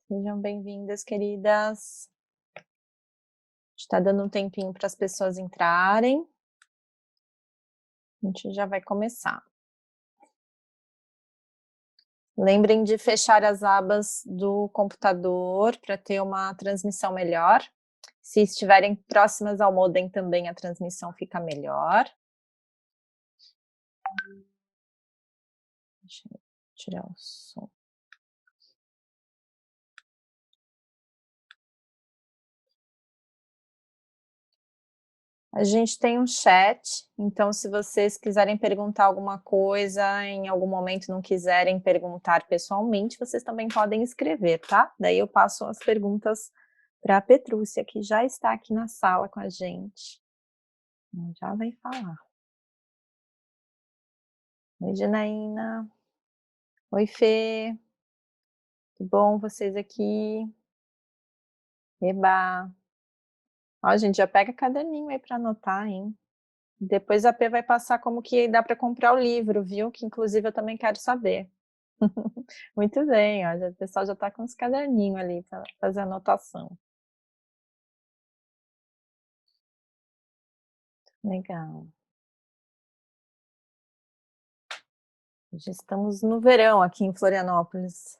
Sejam bem-vindas, queridas. Está dando um tempinho para as pessoas entrarem. A gente já vai começar. Lembrem de fechar as abas do computador para ter uma transmissão melhor. Se estiverem próximas ao modem também a transmissão fica melhor. Deixa eu tirar o som. A gente tem um chat, então se vocês quiserem perguntar alguma coisa, em algum momento não quiserem perguntar pessoalmente, vocês também podem escrever, tá? Daí eu passo as perguntas para a Petrúcia, que já está aqui na sala com a gente. Já vai falar. Oi, Janaína. Oi, Fê. Tudo bom vocês aqui? Eba. Ó, gente, já pega caderninho aí para anotar, hein? Depois a P vai passar como que dá para comprar o livro, viu? Que inclusive eu também quero saber. Muito bem, ó, o pessoal já está com os caderninhos ali para fazer anotação. Legal. Já estamos no verão aqui em Florianópolis.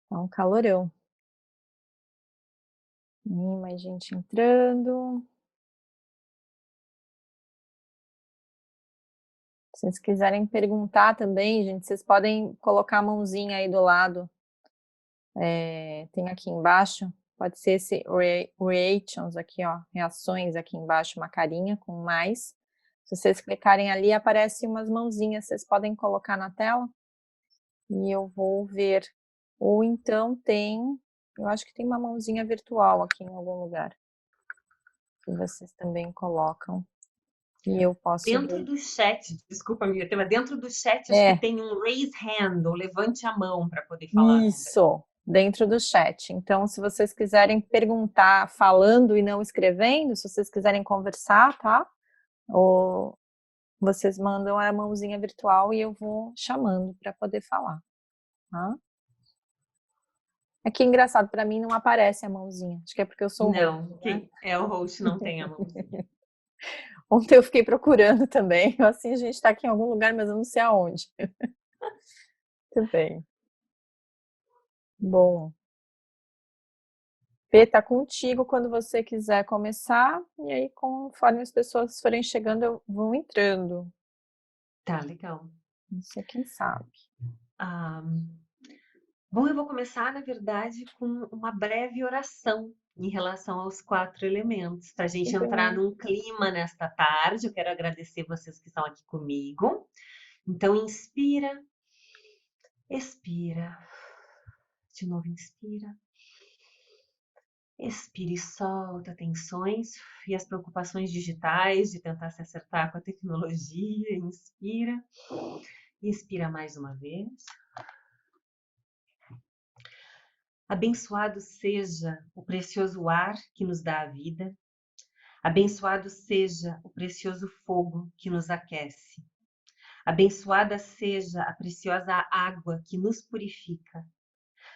Tá um calorão. Mais gente entrando. Se vocês quiserem perguntar também, gente, vocês podem colocar a mãozinha aí do lado. Tem aqui embaixo, pode ser esse reactions aqui, ó, reações aqui embaixo, uma carinha com mais. Se vocês clicarem ali, aparecem umas mãozinhas, vocês podem colocar na tela e eu vou ver. Ou então eu acho que tem uma mãozinha virtual aqui em algum lugar, que vocês também colocam e eu posso Dentro ver. do chat, desculpa, amiga, mas dentro do chat acho que tem um raise hand, ou levante a mão para poder falar também. Isso, dentro do chat. Então, se vocês quiserem perguntar falando e não escrevendo, se vocês quiserem conversar, tá? Ou vocês mandam a mãozinha virtual e eu vou chamando para poder falar, tá? É que engraçado, para mim não aparece a mãozinha. Acho que é porque eu sou o host, Não, né? quem é o host não tem a mãozinha. Ontem eu fiquei procurando também. Assim, a gente está aqui em algum lugar, mas eu não sei aonde. Muito bem. Bom. Fê, tá contigo quando você quiser começar, e aí conforme as pessoas forem chegando, eu vou entrando. Tá, legal. Você quem sabe. Ah, bom, eu vou começar, na verdade, com uma breve oração em relação aos 4 elementos, para a gente Muito entrar bem. num clima nesta tarde. Eu quero agradecer vocês que estão aqui comigo. Então, inspira, expira. De novo, inspira. Expira e solta tensões e as preocupações digitais de tentar se acertar com a tecnologia. Inspira. Expira mais uma vez. Abençoado seja o precioso ar que nos dá a vida. Abençoado seja o precioso fogo que nos aquece. Abençoada seja a preciosa água que nos purifica.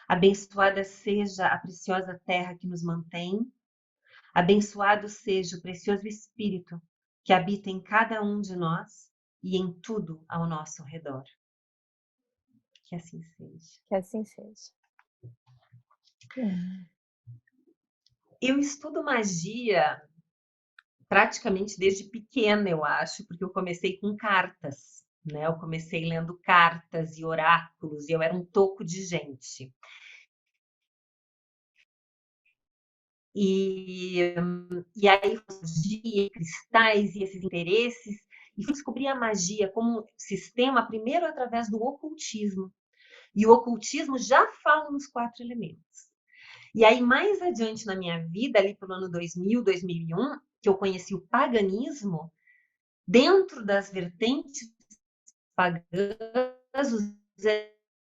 Abençoada seja a preciosa terra que nos mantém. Abençoado seja o precioso Espírito que habita em cada um de nós e em tudo ao nosso redor. Que assim seja. Que assim seja. Eu estudo magia praticamente desde pequena, eu acho, porque eu comecei com cartas, né? Eu comecei lendo cartas e oráculos e eu era um toco de gente. E aí, magia, cristais e esses interesses, e fui descobrir a magia como sistema, primeiro através do ocultismo. E o ocultismo já fala nos 4 elementos. E aí, mais adiante na minha vida, ali pelo ano 2000, 2001, que eu conheci o paganismo, dentro das vertentes pagãs, os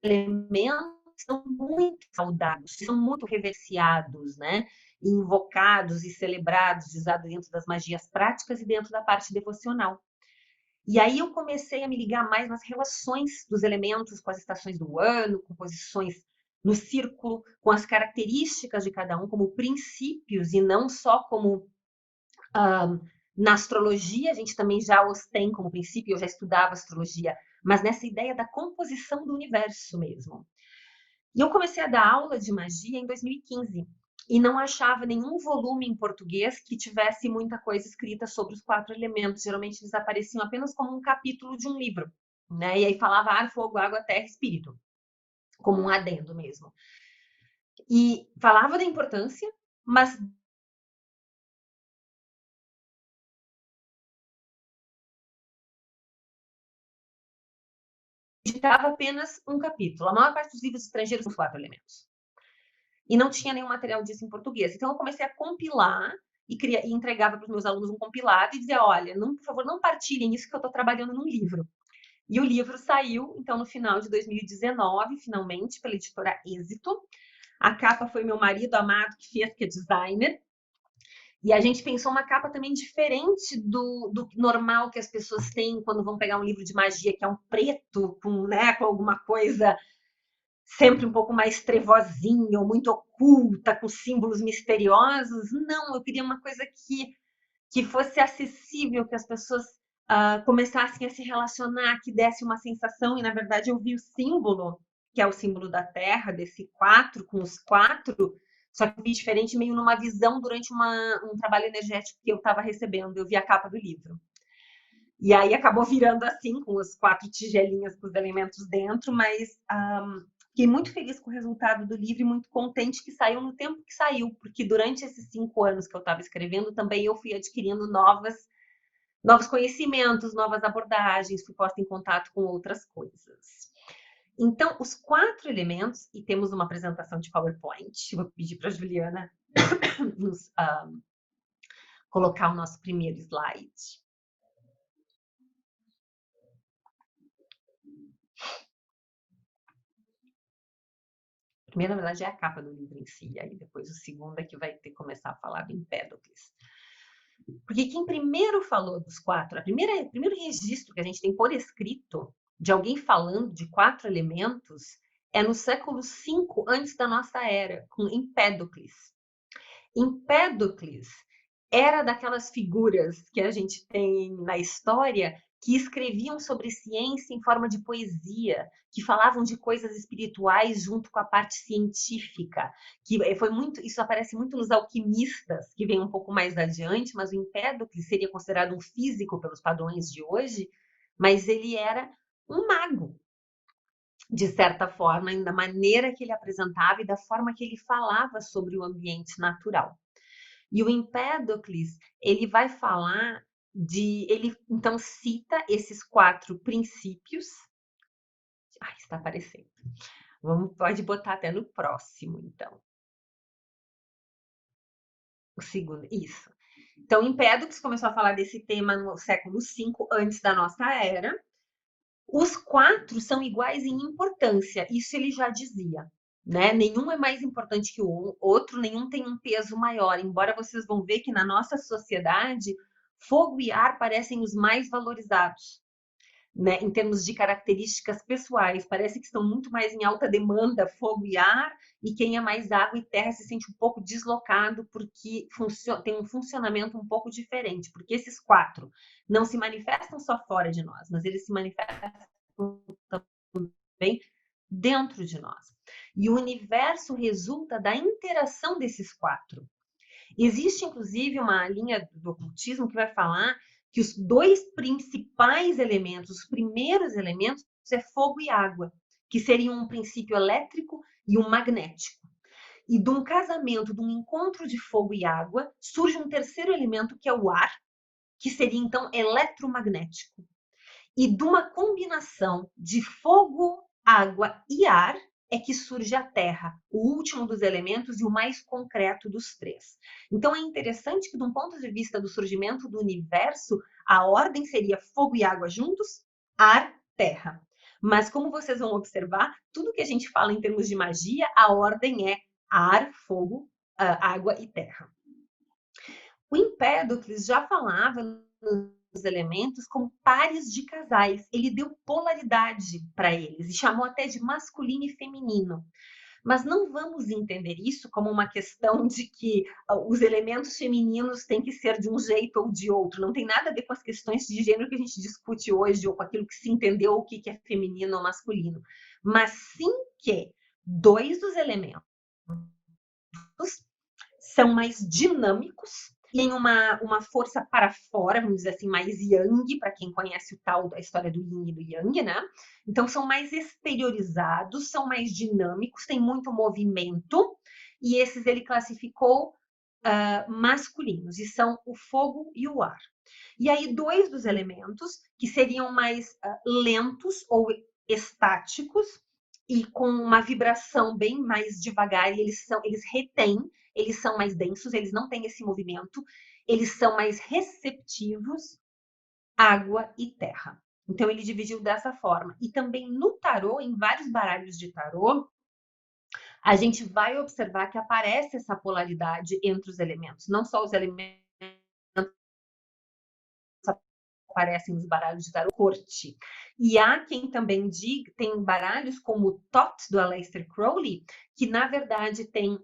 elementos são muito saudados, são muito reverenciados, né? Invocados e celebrados, usados dentro das magias práticas e dentro da parte devocional. E aí eu comecei a me ligar mais nas relações dos elementos com as estações do ano, com posições no círculo, com as características de cada um, como princípios e não só como na astrologia, a gente também já os tem como princípio, eu já estudava astrologia, mas nessa ideia da composição do universo mesmo. E eu comecei a dar aula de magia em 2015 e não achava nenhum volume em português que tivesse muita coisa escrita sobre os 4 elementos. Geralmente eles apareciam apenas como um capítulo de um livro, né? E aí falava ar, fogo, água, terra, espírito, como um adendo mesmo. E falava da importância, mas dedicava apenas um capítulo. A maior parte dos livros estrangeiros são os 4 elementos. E não tinha nenhum material disso em português. Então eu comecei a compilar e entregava para os meus alunos um compilado e dizia, olha, não, por favor, não partilhem isso que eu estou trabalhando num livro. E o livro saiu, então, no final de 2019, finalmente, pela editora Êxito. A capa foi meu marido amado que fez, que é designer. E a gente pensou uma capa também diferente do normal que as pessoas têm quando vão pegar um livro de magia, que é um preto com, né, com alguma coisa sempre um pouco mais trevozinha ou muito oculta, com símbolos misteriosos. Não, eu queria uma coisa que fosse acessível, que as pessoas começassem a se relacionar, que desse uma sensação, e na verdade eu vi o símbolo, que é o símbolo da Terra, desse 4, com os 4, só que eu vi diferente, meio numa visão durante um trabalho energético que eu estava recebendo, eu vi a capa do livro. E aí acabou virando assim, com as 4 tigelinhas com os elementos dentro, mas fiquei muito feliz com o resultado do livro e muito contente que saiu no tempo que saiu, porque durante esses 5 anos que eu estava escrevendo, também eu fui adquirindo novos conhecimentos, novas abordagens, fui posta em contato com outras coisas. Então, os 4 elementos, e temos uma apresentação de PowerPoint, vou pedir para a Juliana nos colocar o nosso primeiro slide. Primeiro, na verdade, é a capa do livro em si, aí depois o segundo é que vai ter que começar a falar do Empédocles. Porque quem primeiro falou dos 4, o primeiro registro que a gente tem por escrito de alguém falando de 4 elementos é no século V antes da nossa era, com Empédocles. Empédocles era daquelas figuras que a gente tem na história que escreviam sobre ciência em forma de poesia, que falavam de coisas espirituais junto com a parte científica, que foi muito, isso aparece muito nos alquimistas, que vem um pouco mais adiante, mas o Empédocles seria considerado um físico pelos padrões de hoje, mas ele era um mago, de certa forma, da maneira que ele apresentava e da forma que ele falava sobre o ambiente natural. E o Empédocles, ele vai falar ele então cita esses 4 princípios. Está aparecendo. Pode botar até no próximo, então. O segundo, isso. Então, Empédocles começou a falar desse tema no século V antes da nossa era. Os 4 são iguais em importância, isso ele já dizia. Né? Nenhum é mais importante que o outro, nenhum tem um peso maior, embora vocês vão ver que na nossa sociedade, fogo e ar parecem os mais valorizados, né? Em termos de características pessoais, parece que estão muito mais em alta demanda, fogo e ar, e quem é mais água e terra se sente um pouco deslocado, porque tem um funcionamento um pouco diferente, porque esses 4 não se manifestam só fora de nós, mas eles se manifestam também dentro de nós. E o universo resulta da interação desses 4. Existe, inclusive, uma linha do ocultismo que vai falar que os 2 principais elementos, os primeiros elementos, é fogo e água, que seriam um princípio elétrico e um magnético. E de um casamento, de um encontro de fogo e água, surge um terceiro elemento, que é o ar, que seria, então, eletromagnético. E de uma combinação de fogo, água e ar é que surge a Terra, o último dos elementos e o mais concreto dos 3. Então é interessante que, de um ponto de vista do surgimento do universo, a ordem seria fogo e água juntos, ar, terra. Mas como vocês vão observar, tudo que a gente fala em termos de magia, a ordem é ar, fogo, água e terra. O Empédocles já falava os elementos como pares de casais. Ele deu polaridade para eles e chamou até de masculino e feminino. Mas não vamos entender isso como uma questão de que os elementos femininos têm que ser de um jeito ou de outro. Não tem nada a ver com as questões de gênero que a gente discute hoje, ou com aquilo que se entendeu o que é feminino ou masculino. Mas sim que dois dos elementos são mais dinâmicos, tem uma força para fora, vamos dizer assim, mais yang, para quem conhece o tal da história do yin e do yang, né? Então são mais exteriorizados, são mais dinâmicos, tem muito movimento, e esses ele classificou masculinos, e são o fogo e o ar. E aí dois dos elementos que seriam mais lentos ou estáticos e com uma vibração bem mais devagar, e eles retêm, eles são mais densos, eles não têm esse movimento, eles são mais receptivos, água e terra. Então ele dividiu dessa forma. E também no tarô, em vários baralhos de tarô, a gente vai observar que aparece essa polaridade entre os elementos, não só os elementos aparecem nos baralhos de tarô corte. E há quem também diga, tem baralhos como o Tot do Aleister Crowley, que na verdade tem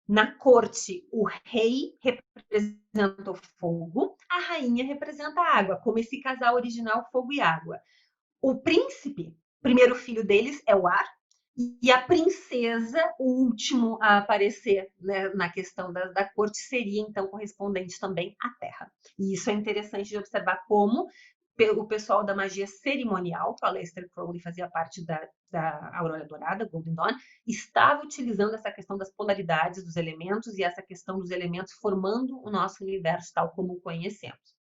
na corte o rei representa o fogo, a rainha representa a água, como esse casal original fogo e água. O príncipe, primeiro filho deles é o ar, e a princesa, o último a aparecer, né, na questão da corte, seria então correspondente também à terra. E isso é interessante de observar como o pessoal da magia cerimonial, que o Aleister Crowley fazia parte da Aurora Dourada, Golden Dawn, estava utilizando essa questão das polaridades dos elementos e essa questão dos elementos formando o nosso universo tal como o conhecemos.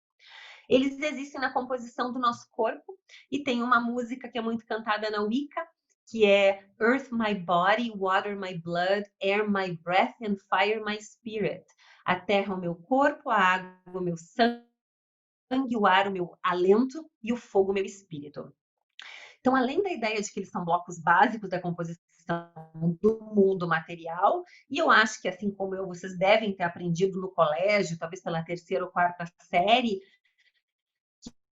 Eles existem na composição do nosso corpo e tem uma música que é muito cantada na Wicca, que é Earth my body, water my blood, air my breath and fire my spirit. A terra o meu corpo, a água o meu sangue, o ar o meu alento e o fogo o meu espírito. Então, além da ideia de que eles são blocos básicos da composição do mundo material, e eu acho que, assim como eu, vocês devem ter aprendido no colégio, talvez pela terceira ou quarta série,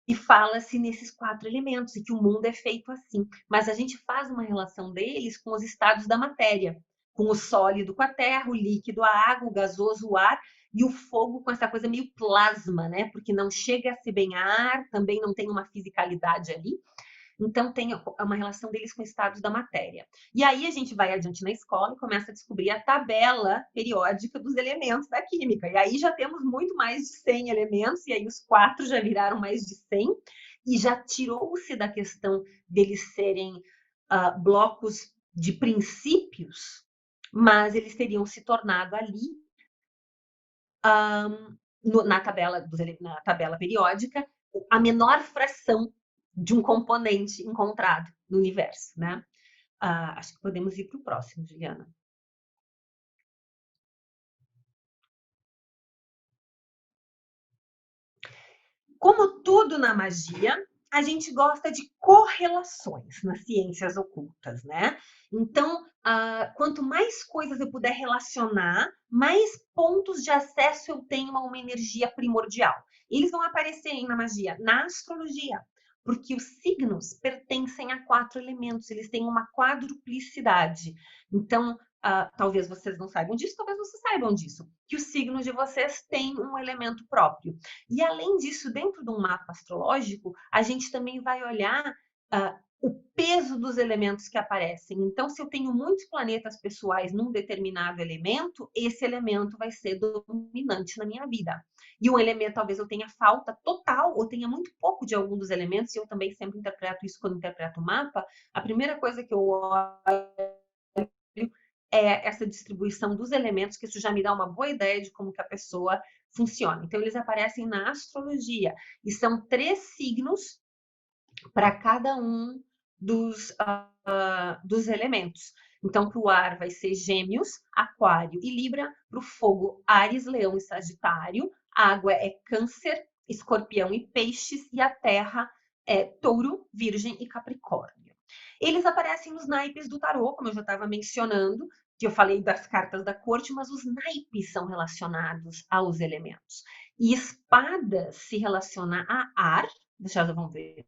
e fala-se nesses 4 elementos, e que o mundo é feito assim. Mas a gente faz uma relação deles com os estados da matéria, com o sólido com a terra, o líquido, a água, o gasoso, o ar, e o fogo com essa coisa meio plasma, né? Porque não chega a ser bem ar, também não tem uma fisicalidade ali. Então, tem uma relação deles com estados da matéria. E aí, a gente vai adiante na escola e começa a descobrir a tabela periódica dos elementos da química. E aí, já temos muito mais de 100 elementos, e aí os 4 já viraram mais de 100, e já tirou-se da questão deles serem blocos de princípios, mas eles teriam se tornado ali, na tabela periódica, a menor fração de um componente encontrado no universo, né? Acho que podemos ir para o próximo, Juliana. Como tudo na magia, a gente gosta de correlações nas ciências ocultas, né? Então, quanto mais coisas eu puder relacionar, mais pontos de acesso eu tenho a uma energia primordial. Eles vão aparecer na magia, na astrologia, porque os signos pertencem a 4 elementos, eles têm uma quadruplicidade. Então, talvez vocês não saibam disso, talvez vocês saibam disso, que o signo de vocês tem um elemento próprio. E além disso, dentro de um mapa astrológico, a gente também vai olhar o peso dos elementos que aparecem. Então, se eu tenho muitos planetas pessoais num determinado elemento, esse elemento vai ser dominante na minha vida. E um elemento, talvez eu tenha falta total, ou tenha muito pouco de algum dos elementos, e eu também sempre interpreto isso quando interpreto o mapa. A primeira coisa que eu olho é essa distribuição dos elementos, que isso já me dá uma boa ideia de como que a pessoa funciona. Então, eles aparecem na astrologia, e são 3 signos para cada um dos elementos. Então, para o ar vai ser Gêmeos, Aquário e Libra. Para o fogo, Áries, Leão e Sagitário. A água é Câncer, Escorpião e Peixes. E a terra é Touro, Virgem e Capricórnio. Eles aparecem nos naipes do tarô, como eu já estava mencionando, que eu falei das cartas da corte, mas os naipes são relacionados aos elementos. E espada se relaciona a ar, vocês já vão ver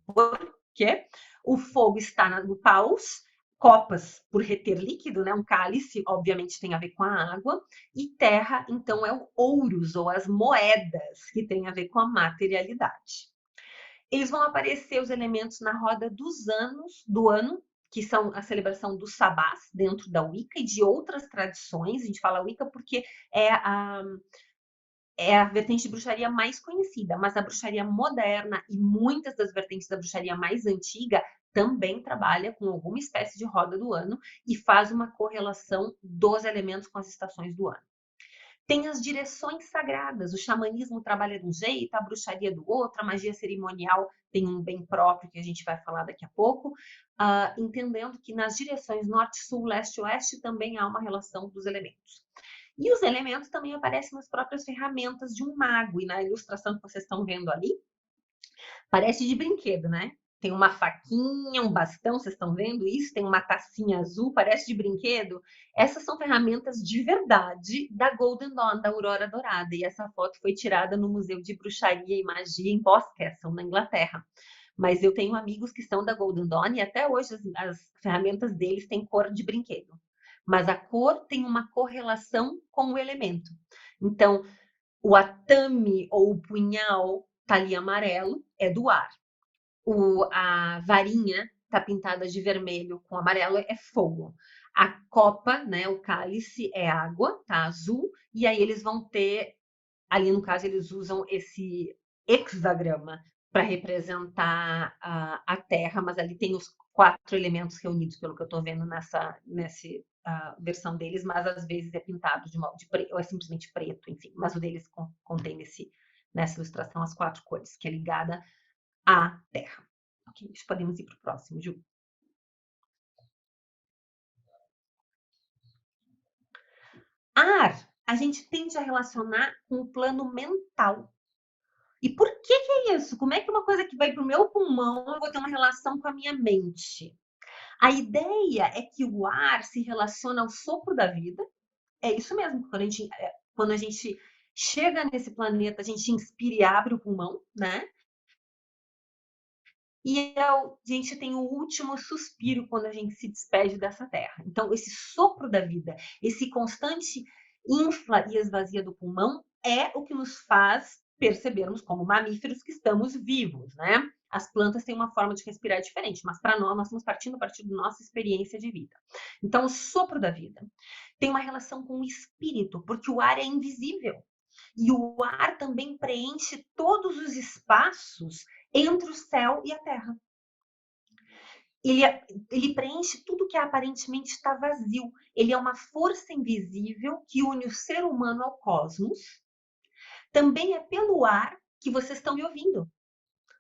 por quê. O fogo está no paus, Copas, por reter líquido, né? Um cálice, obviamente, tem a ver com a água. E terra, então, é o ouros, ou as moedas, que tem a ver com a materialidade. Eles vão aparecer os elementos na roda dos anos, do ano, que são a celebração dos sabás, dentro da Wicca, e de outras tradições. A gente fala Wicca porque é a vertente de bruxaria mais conhecida, mas a bruxaria moderna e muitas das vertentes da bruxaria mais antiga também trabalha com alguma espécie de roda do ano e faz uma correlação dos elementos com as estações do ano. Tem as direções sagradas, o xamanismo trabalha de um jeito, a bruxaria do outro, a magia cerimonial tem um bem próprio que a gente vai falar daqui a pouco, entendendo que nas direções norte, sul, leste e oeste também há uma relação dos elementos. E os elementos também aparecem nas próprias ferramentas de um mago. E na ilustração que vocês estão vendo ali, parece de brinquedo, né? Tem uma faquinha, um bastão, vocês estão vendo isso? Tem uma tacinha azul, parece de brinquedo. Essas são ferramentas de verdade da Golden Dawn, da Aurora Dourada. E essa foto foi tirada no Museu de Bruxaria e Magia em Boscastle, na Inglaterra. Mas eu tenho amigos que são da Golden Dawn e até hoje as ferramentas deles têm cor de brinquedo. Mas a cor tem uma correlação com o elemento. Então, o atame ou o punhal tá ali amarelo, é do ar. A varinha tá pintada de vermelho com amarelo, é fogo. A copa, né, o cálice é água, tá azul, e aí eles vão ter, ali no caso eles usam esse hexagrama para representar a terra, mas ali tem os 4 elementos reunidos, pelo que eu estou vendo nessa versão deles, mas às vezes é pintado de preto, ou é simplesmente preto, enfim. Mas o deles contém nessa ilustração as 4 cores, que é ligada à terra. Ok, podemos ir para o próximo, Ju. Ar, a gente tende a relacionar com o plano mental. E por que é isso? Como é que uma coisa que vai para o meu pulmão eu vou ter uma relação com a minha mente? A ideia é que o ar se relaciona ao sopro da vida. É isso mesmo, quando a gente chega nesse planeta, a gente inspira e abre o pulmão, né? E a gente tem o último suspiro quando a gente se despede dessa terra. Então, esse sopro da vida, esse constante infla e esvazia do pulmão é o que nos faz percebermos como mamíferos que estamos vivos, né? As plantas têm uma forma de respirar diferente, mas para nós estamos partindo a partir da nossa experiência de vida. Então, o sopro da vida tem uma relação com o espírito, porque o ar é invisível. E o ar também preenche todos os espaços entre o céu e a terra. Ele preenche tudo que aparentemente está vazio. Ele é uma força invisível que une o ser humano ao cosmos. Também é pelo ar que vocês estão me ouvindo.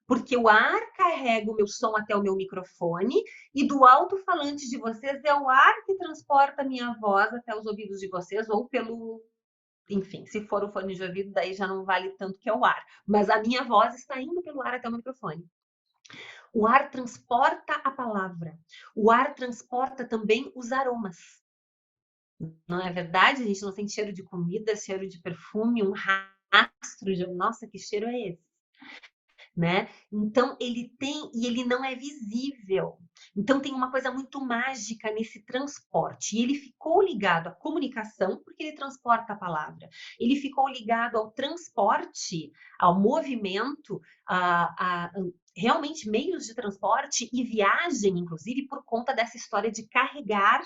Porque o ar carrega o meu som até o meu microfone e do alto-falante de vocês é o ar que transporta a minha voz até os ouvidos de vocês ou pelo... Enfim, se for o fone de ouvido, daí já não vale tanto que é o ar. Mas a minha voz está indo pelo ar até o microfone. O ar transporta a palavra. O ar transporta também os aromas. Não é verdade? A gente não sente cheiro de comida, cheiro de perfume, um rastro de... Nossa, que cheiro é esse? Né? Então ele tem e ele não é visível. Então tem uma coisa muito mágica nesse transporte. E ele ficou ligado à comunicação porque ele transporta a palavra. Ele ficou ligado ao transporte, ao movimento, a realmente meios de transporte e viagem, inclusive por conta dessa história de carregar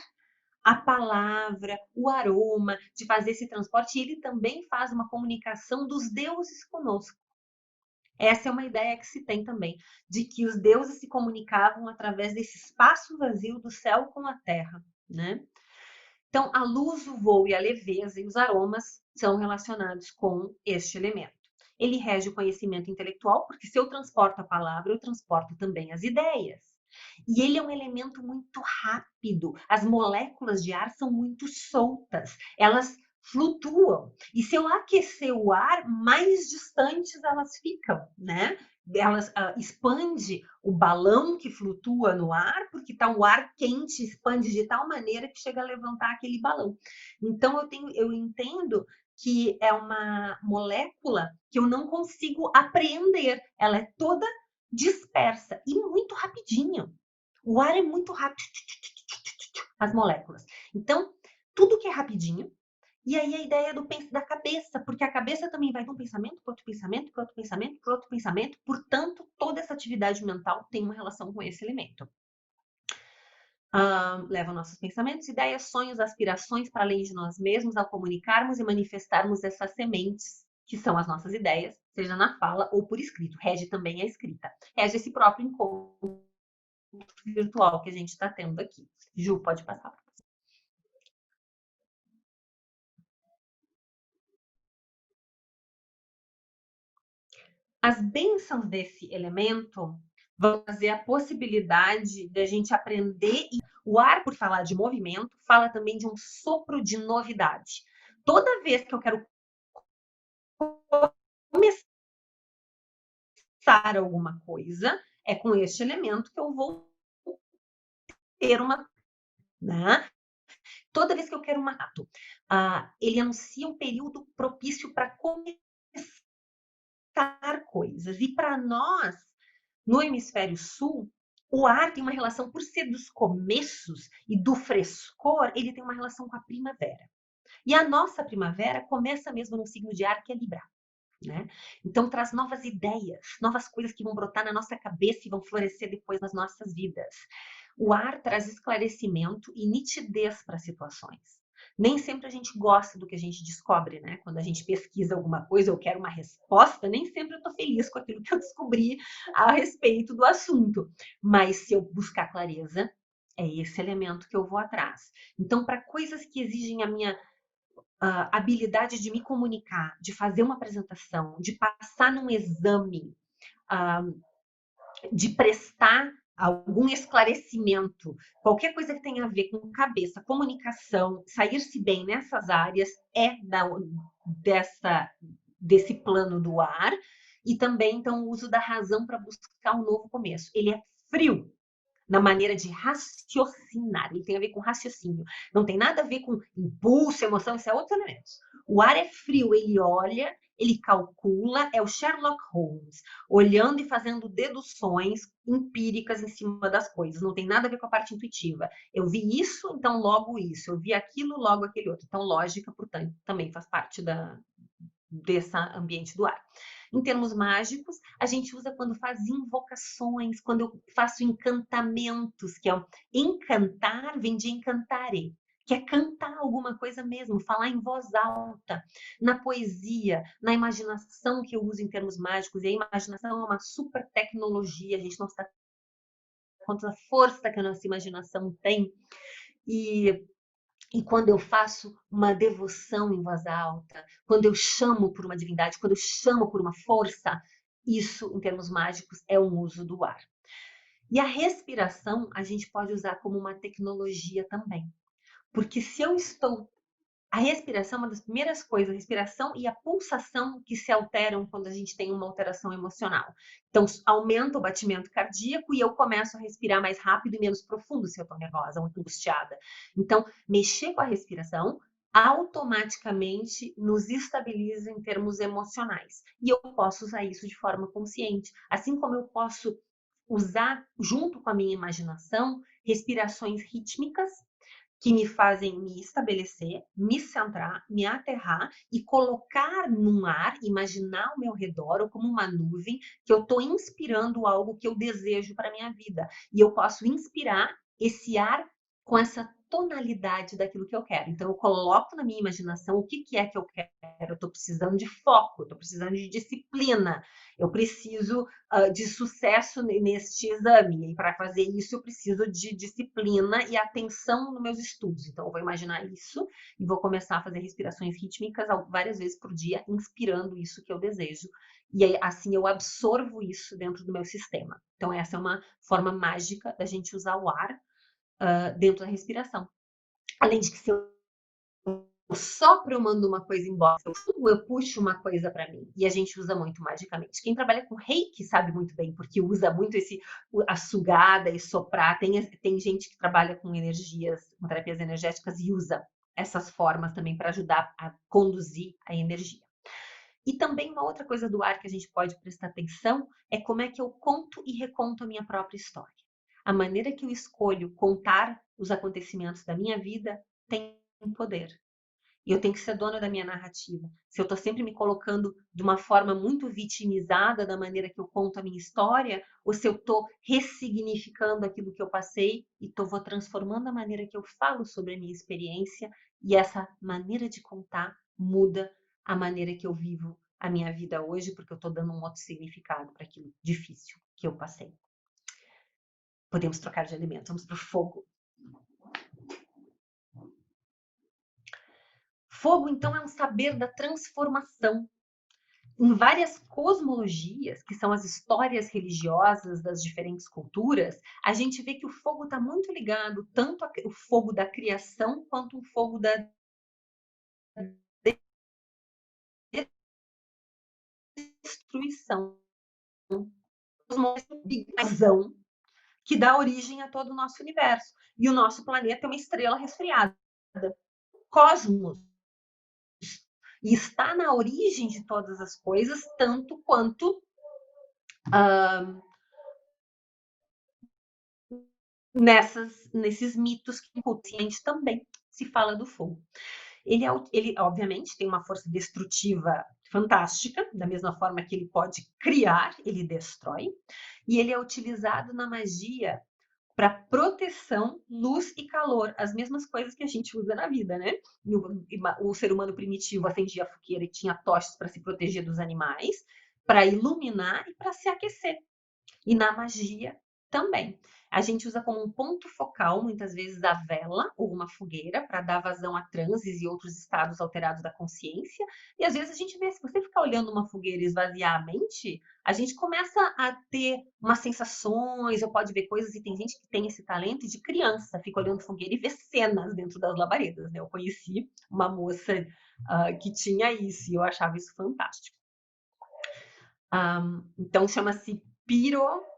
a palavra, o aroma, de fazer esse transporte. E ele também faz uma comunicação dos deuses conosco. Essa é uma ideia que se tem também, de que os deuses se comunicavam através desse espaço vazio do céu com a terra, né? Então, a luz, o voo e a leveza e os aromas são relacionados com este elemento. Ele rege o conhecimento intelectual, porque se eu transporto a palavra, eu transporto também as ideias. E ele é um elemento muito rápido. As moléculas de ar são muito soltas. Elas flutuam. E se eu aquecer o ar, mais distantes elas ficam, né? Elas expande o balão que flutua no ar, porque tá o ar quente, expande de tal maneira que chega a levantar aquele balão. Então eu entendo que é uma molécula que eu não consigo apreender. Ela é toda dispersa e muito rapidinho. O ar é muito rápido, as moléculas. Então, tudo que é rapidinho. E aí a ideia da cabeça, porque a cabeça também vai de um pensamento para outro pensamento, para outro pensamento, para outro pensamento. Portanto, toda essa atividade mental tem uma relação com esse elemento. Leva nossos pensamentos, ideias, sonhos, aspirações para além de nós mesmos ao comunicarmos e manifestarmos essas sementes, que são as nossas ideias, seja na fala ou por escrito. Rege também a escrita. Rege esse próprio encontro virtual que a gente está tendo aqui. Ju, pode passar. As bênçãos desse elemento vão trazer a possibilidade de a gente aprender. E o ar, por falar de movimento, fala também de um sopro de novidade. Toda vez que eu quero começar alguma coisa, é com este elemento que eu vou ter uma, né? Toda vez que eu quero um ato, ele anuncia um período propício para começar coisas. E para nós, no hemisfério sul, o ar tem uma relação, por ser dos começos e do frescor, ele tem uma relação com a primavera. E a nossa primavera começa mesmo no signo de ar, que é Libra. Né? Então traz novas ideias, novas coisas que vão brotar na nossa cabeça e vão florescer depois nas nossas vidas. O ar traz esclarecimento e nitidez para situações. Nem sempre a gente gosta do que a gente descobre, né? Quando a gente pesquisa alguma coisa ou quer uma resposta, nem sempre eu estou feliz com aquilo que eu descobri a respeito do assunto. Mas se eu buscar clareza, é esse elemento que eu vou atrás. Então, para coisas que exigem a minha habilidade de me comunicar, de fazer uma apresentação, de passar num exame, de prestar algum esclarecimento, qualquer coisa que tenha a ver com cabeça, comunicação, sair-se bem nessas áreas é desse plano do ar. E também, então, o uso da razão para buscar um novo começo. Ele é frio na maneira de raciocinar. Ele tem a ver com raciocínio. Não tem nada a ver com impulso, emoção, isso é outro elemento. O ar é frio, ele olha, ele calcula, é o Sherlock Holmes, olhando e fazendo deduções empíricas em cima das coisas. Não tem nada a ver com a parte intuitiva. Eu vi isso, então logo isso. Eu vi aquilo, logo aquele outro. Então, lógica, portanto, também faz parte desse ambiente do ar. Em termos mágicos, a gente usa quando faz invocações, quando eu faço encantamentos, que é encantar, vem de encantare, que é cantar alguma coisa mesmo, falar em voz alta. Na poesia, na imaginação que eu uso em termos mágicos, e a imaginação é uma super tecnologia, a gente não está conta da força que a nossa imaginação tem. E quando eu faço uma devoção em voz alta, quando eu chamo por uma divindade, quando eu chamo por uma força, isso, em termos mágicos, é um uso do ar. E a respiração a gente pode usar como uma tecnologia também. Porque se eu estou a respiração é uma das primeiras coisas, a respiração e a pulsação que se alteram quando a gente tem uma alteração emocional. Então, aumenta o batimento cardíaco e eu começo a respirar mais rápido e menos profundo se eu estou nervosa ou angustiada. Então, mexer com a respiração automaticamente nos estabiliza em termos emocionais. E eu posso usar isso de forma consciente. Assim como eu posso usar, junto com a minha imaginação, respirações rítmicas que me fazem me estabelecer, me centrar, me aterrar e colocar num ar, imaginar ao meu redor, ou como uma nuvem, que eu estou inspirando algo que eu desejo para minha vida. E eu posso inspirar esse ar com essa tonalidade daquilo que eu quero. Então, eu coloco na minha imaginação o que é que eu quero. Eu estou precisando de foco, estou precisando de disciplina, eu preciso de sucesso neste exame. E para fazer isso, eu preciso de disciplina e atenção nos meus estudos. Então, eu vou imaginar isso e vou começar a fazer respirações rítmicas várias vezes por dia, inspirando isso que eu desejo. E aí, assim eu absorvo isso dentro do meu sistema. Então, essa é uma forma mágica da gente usar o ar dentro da respiração. Além de que se eu sopro, eu mando uma coisa embora, eu puxo uma coisa para mim. E a gente usa muito magicamente. Quem trabalha com reiki sabe muito bem, porque usa muito a sugada e soprar. Tem gente que trabalha com energias, com terapias energéticas e usa essas formas também para ajudar a conduzir a energia. E também uma outra coisa do ar que a gente pode prestar atenção é como é que eu conto e reconto a minha própria história. a maneira que eu escolho contar os acontecimentos da minha vida tem poder. E eu tenho que ser dona da minha narrativa. Se eu estou sempre me colocando de uma forma muito vitimizada da maneira que eu conto a minha história, ou se eu estou ressignificando aquilo que eu passei e vou transformando a maneira que eu falo sobre a minha experiência, e essa maneira de contar muda a maneira que eu vivo a minha vida hoje, porque eu estou dando um outro significado para aquilo difícil que eu passei. Podemos trocar de elemento, vamos para o fogo. Fogo, então, é um saber da transformação. Em várias cosmologias, que são as histórias religiosas das diferentes culturas, a gente vê que o fogo está muito ligado tanto ao fogo da criação quanto o fogo da destruição. Razão que dá origem a todo o nosso universo. E o nosso planeta é uma estrela resfriada. Cosmos. E está na origem de todas as coisas, tanto quanto nesses mitos que inconsciente também se fala do fogo. Ele, obviamente, tem uma força destrutiva fantástica, da mesma forma que ele pode criar, ele destrói, e ele é utilizado na magia para proteção, luz e calor, as mesmas coisas que a gente usa na vida, né? O ser humano primitivo acendia a fogueira e tinha tochas para se proteger dos animais, para iluminar e para se aquecer. E na magia também. A gente usa como um ponto focal, muitas vezes, a vela ou uma fogueira para dar vazão a transes e outros estados alterados da consciência. E às vezes a gente vê, se você ficar olhando uma fogueira e esvaziar a mente, a gente começa a ter umas sensações, ou pode ver coisas, e tem gente que tem esse talento de criança, fica olhando fogueira e vê cenas dentro das labaredas, né? Eu conheci uma moça que tinha isso e eu achava isso fantástico. Então chama-se piromancia,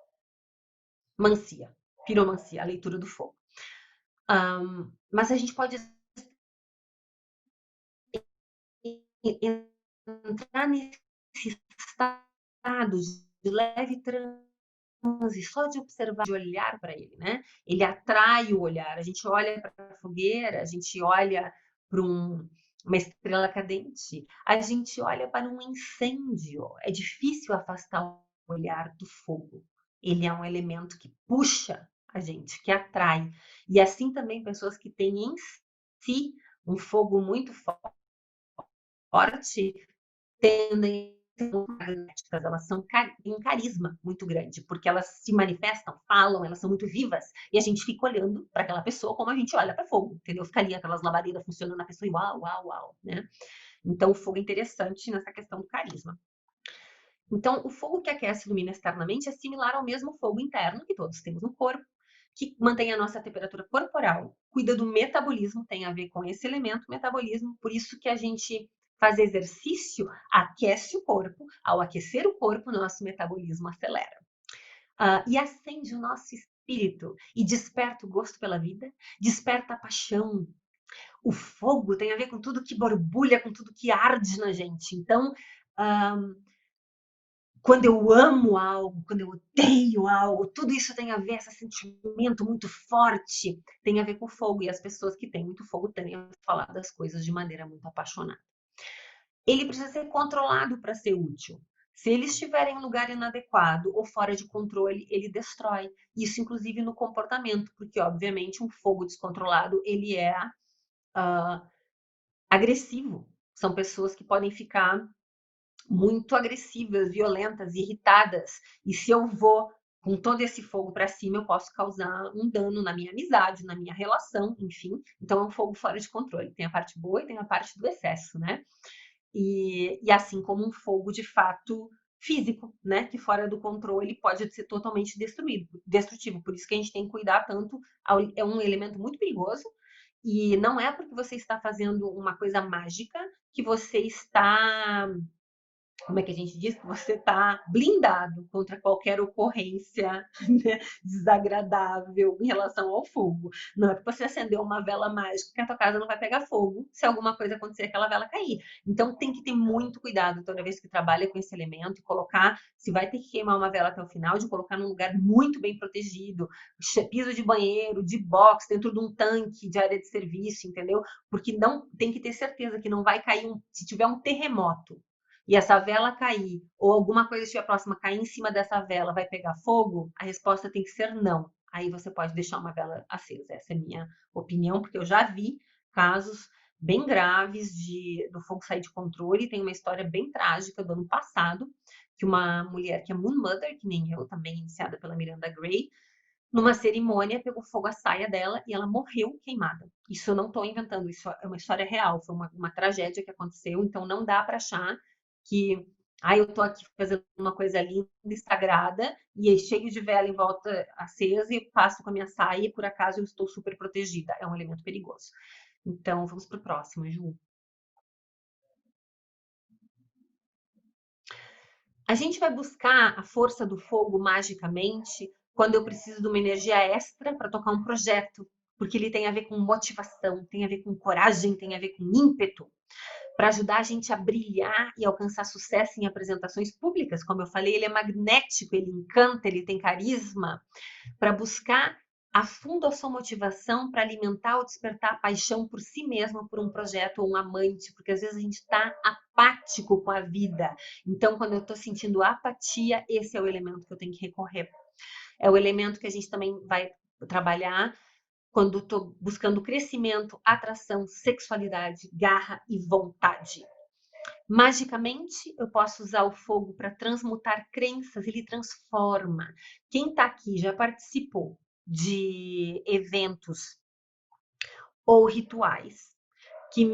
a leitura do fogo. Mas a gente pode entrar nesse estado de leve transe, só de observar, de olhar para ele, né? Ele atrai o olhar. A gente olha para a fogueira, a gente olha para uma estrela cadente, a gente olha para um incêndio. É difícil afastar o olhar do fogo. Ele é um elemento que puxa a gente, que atrai. E assim também pessoas que têm em si um fogo muito forte tendem a ser magnéticas, elas são em carisma muito grande, porque elas se manifestam, falam, elas são muito vivas, e a gente fica olhando para aquela pessoa como a gente olha para fogo, entendeu? Fica ali aquelas labaredas funcionando na pessoa e uau, uau, uau, né? Então o fogo é interessante nessa questão do carisma. Então, o fogo que aquece e ilumina externamente é similar ao mesmo fogo interno que todos temos no corpo, que mantém a nossa temperatura corporal, cuida do metabolismo, tem a ver com esse elemento, metabolismo, por isso que a gente faz exercício, aquece o corpo, ao aquecer o corpo, nosso metabolismo acelera. E acende o nosso espírito e desperta o gosto pela vida, desperta a paixão. O fogo tem a ver com tudo que borbulha, com tudo que arde na gente. Então, quando eu amo algo, quando eu odeio algo, tudo isso tem a ver, esse sentimento muito forte, tem a ver com fogo. E as pessoas que têm muito fogo tendem a falar das coisas de maneira muito apaixonada. Ele precisa ser controlado para ser útil. Se ele estiver em lugar inadequado ou fora de controle, ele destrói. Isso, inclusive, no comportamento, porque, obviamente, um fogo descontrolado, ele é agressivo. São pessoas que podem ficar muito agressivas, violentas, irritadas. E se eu vou com todo esse fogo para cima, eu posso causar um dano na minha amizade, na minha relação, enfim. Então é um fogo fora de controle. Tem a parte boa e tem a parte do excesso, né? E assim como um fogo de fato físico, né? Que fora do controle pode ser totalmente destrutivo. Por isso que a gente tem que cuidar tanto. É um elemento muito perigoso. E não é porque você está fazendo uma coisa mágica que você está como é que a gente diz? Que você está blindado contra qualquer ocorrência, né, desagradável em relação ao fogo. Não é que você acendeu uma vela mágica que a tua casa não vai pegar fogo se alguma coisa acontecer aquela vela cair. Então tem que ter muito cuidado toda vez que trabalha com esse elemento e colocar, se vai ter que queimar uma vela até o final, de colocar num lugar muito bem protegido, piso de banheiro, de box, dentro de um tanque de área de serviço, entendeu? Porque não tem que ter certeza que não vai cair se tiver um terremoto e essa vela cair, ou alguma coisa estiver próxima cair em cima dessa vela, vai pegar fogo? A resposta tem que ser não. Aí você pode deixar uma vela acesa. Essa é a minha opinião, porque eu já vi casos bem graves do fogo sair de controle. Tem uma história bem trágica do ano passado, que uma mulher que é Moon Mother, que nem eu, também iniciada pela Miranda Gray, numa cerimônia pegou fogo a saia dela e ela morreu queimada. Isso eu não estou inventando, isso é uma história real, foi uma tragédia que aconteceu, então não dá para achar que eu estou aqui fazendo uma coisa linda e sagrada e é cheio de vela em volta acesa e passo com a minha saia e por acaso eu estou super protegida. É um elemento perigoso. Então vamos para o próximo, Ju. A gente vai buscar a força do fogo magicamente quando eu preciso de uma energia extra para tocar um projeto, porque ele tem a ver com motivação, tem a ver com coragem, tem a ver com ímpeto, para ajudar a gente a brilhar e alcançar sucesso em apresentações públicas. Como eu falei, ele é magnético, ele encanta, ele tem carisma, para buscar a fundo a sua motivação para alimentar ou despertar a paixão por si mesmo, por um projeto ou um amante, porque às vezes a gente está apático com a vida. Então, quando eu estou sentindo apatia, esse é o elemento que eu tenho que recorrer. É o elemento que a gente também vai trabalhar quando estou buscando crescimento, atração, sexualidade, garra e vontade. Magicamente, eu posso usar o fogo para transmutar crenças, ele transforma. Quem está aqui já participou de eventos ou rituais que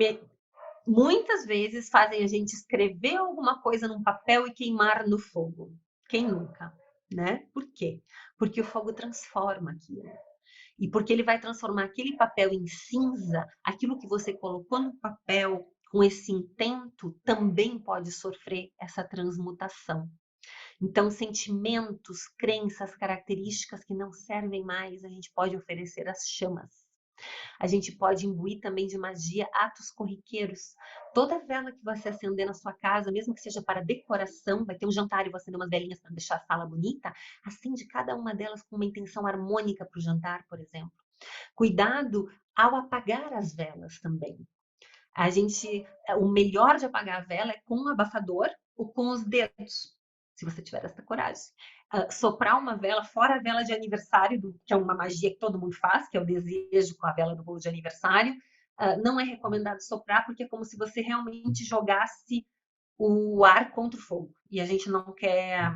muitas vezes fazem a gente escrever alguma coisa num papel e queimar no fogo. Quem nunca, né? Por quê? Porque o fogo transforma aquilo. E porque ele vai transformar aquele papel em cinza, aquilo que você colocou no papel com esse intento também pode sofrer essa transmutação. Então, sentimentos, crenças, características que não servem mais, a gente pode oferecer às chamas. A gente pode imbuir também de magia atos corriqueiros. Toda vela que você acender na sua casa, mesmo que seja para decoração, vai ter um jantar e você acender umas velinhas para deixar a sala bonita, acende cada uma delas com uma intenção harmônica para o jantar, por exemplo. Cuidado ao apagar as velas também. O melhor de apagar a vela é com um abafador ou com os dedos, se você tiver essa coragem. Soprar uma vela, fora a vela de aniversário, que é uma magia que todo mundo faz, que é o desejo com a vela do bolo de aniversário, não é recomendado soprar, porque é como se você realmente jogasse o ar contra o fogo. E a gente não quer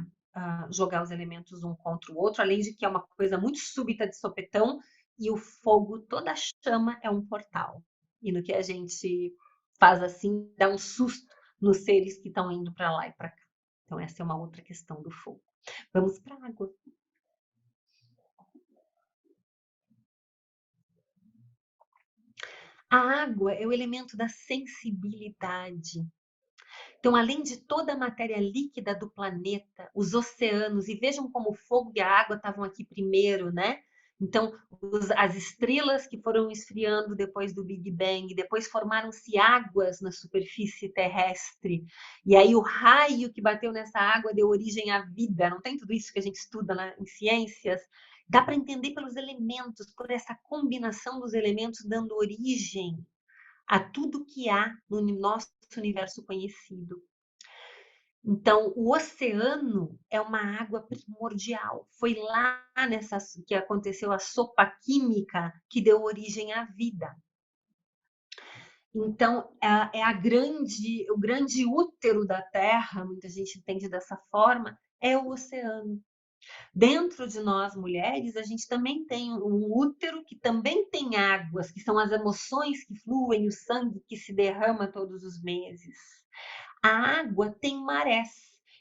jogar os elementos um contra o outro, além de que é uma coisa muito súbita de sopetão, e o fogo, toda chama é um portal. E no que a gente faz assim, dá um susto nos seres que estão indo para lá e para cá. Então, essa é uma outra questão do fogo. Vamos para a água. A água é o elemento da sensibilidade. Então, além de toda a matéria líquida do planeta, os oceanos, e vejam como o fogo e a água estavam aqui primeiro, né? Então, as estrelas que foram esfriando depois do Big Bang, depois formaram-se águas na superfície terrestre, e aí o raio que bateu nessa água deu origem à vida. Não tem tudo isso que a gente estuda em ciências? Dá para entender pelos elementos, por essa combinação dos elementos dando origem a tudo que há no nosso universo conhecido. Então, o oceano é uma água primordial. Foi lá que aconteceu a sopa química que deu origem à vida. Então, o grande útero da Terra, muita gente entende dessa forma, é o oceano. Dentro de nós, mulheres, a gente também tem um útero que também tem águas, que são as emoções que fluem, o sangue que se derrama todos os meses. A água tem marés.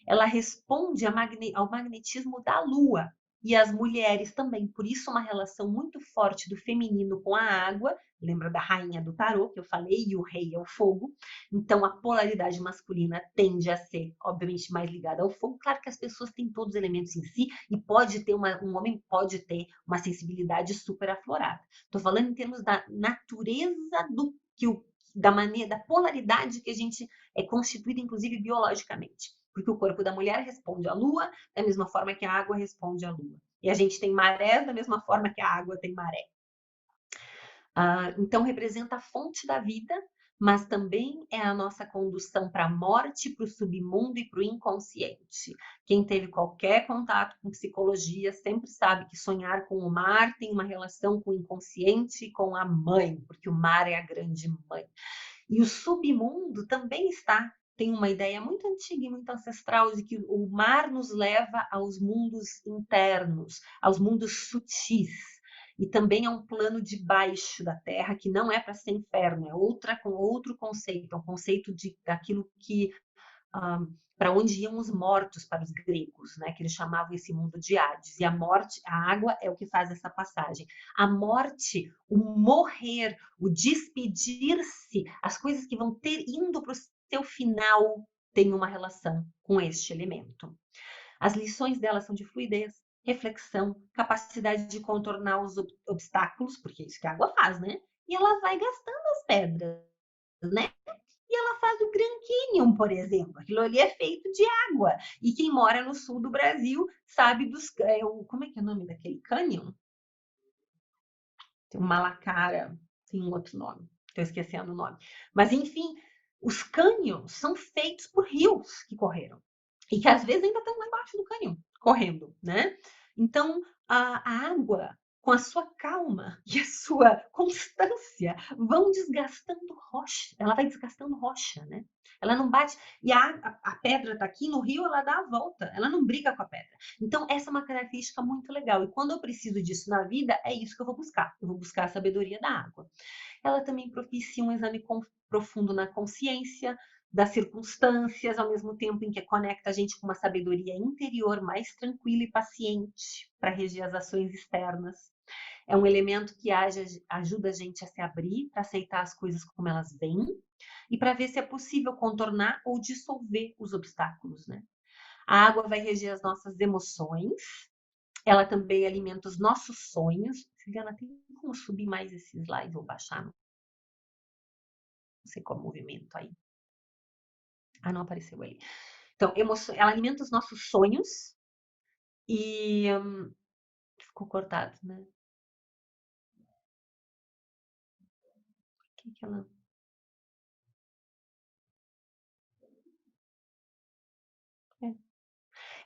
Ela responde ao magnetismo da Lua. e as mulheres também. Por isso, uma relação muito forte do feminino com a água. Lembra da rainha do tarô, que eu falei, e o rei é o fogo. Então, a polaridade masculina tende a ser, obviamente, mais ligada ao fogo. Claro que as pessoas têm todos os elementos em si, e pode ter um homem pode ter uma sensibilidade super aflorada. Estou falando em termos da natureza do que o da maneira, da polaridade que a gente é constituído, inclusive biologicamente. Porque o corpo da mulher responde à lua da mesma forma que a água responde à lua. E a gente tem marés da mesma forma que a água tem maré. Então, representa a fonte da vida, mas também é a nossa condução para a morte, para o submundo e para o inconsciente. Quem teve qualquer contato com psicologia sempre sabe que sonhar com o mar tem uma relação com o inconsciente e com a mãe, porque o mar é a grande mãe. E o submundo também tem uma ideia muito antiga e muito ancestral de que o mar nos leva aos mundos internos, aos mundos sutis. E também é um plano de baixo da Terra, que não é para ser inferno, é outro conceito, é um conceito daquilo que para onde iam os mortos para os gregos, né? Que eles chamavam esse mundo de Hades. E a morte, a água é o que faz essa passagem. A morte, o morrer, o despedir-se, as coisas que vão ter indo para o seu final tem uma relação com este elemento. As lições dela são de fluidez, reflexão, capacidade de contornar os obstáculos, porque é isso que a água faz, né? E ela vai gastando as pedras, né? E ela faz o Grand Canyon, por exemplo. Aquilo ali é feito de água. E quem mora no sul do Brasil sabe dos... como é que é o nome daquele canyon? Tem um Malacara, tem um outro nome. Estou esquecendo o nome. Mas, enfim, os canyons são feitos por rios que correram. E que às vezes ainda estão lá embaixo do canyon, correndo, né? Então, a água, com a sua calma e a sua constância, vão desgastando rocha. Ela vai desgastando rocha, né? Ela não bate. E a pedra está aqui no rio, ela dá a volta. Ela não briga com a pedra. Então, essa é uma característica muito legal. E quando eu preciso disso na vida, é isso que eu vou buscar. Eu vou buscar a sabedoria da água. Ela também propicia um exame profundo na consciência, das circunstâncias, ao mesmo tempo em que conecta a gente com uma sabedoria interior mais tranquila e paciente para reger as ações externas. É um elemento que ajuda a gente a se abrir, para aceitar as coisas como elas vêm e para ver se é possível contornar ou dissolver os obstáculos, né? A água vai reger as nossas emoções, ela também alimenta os nossos sonhos. Juliana, tem como subir mais esse slide ou baixar? Não sei qual movimento aí. Não apareceu ali. Então, ela alimenta os nossos sonhos e ficou cortado, né? Que ela...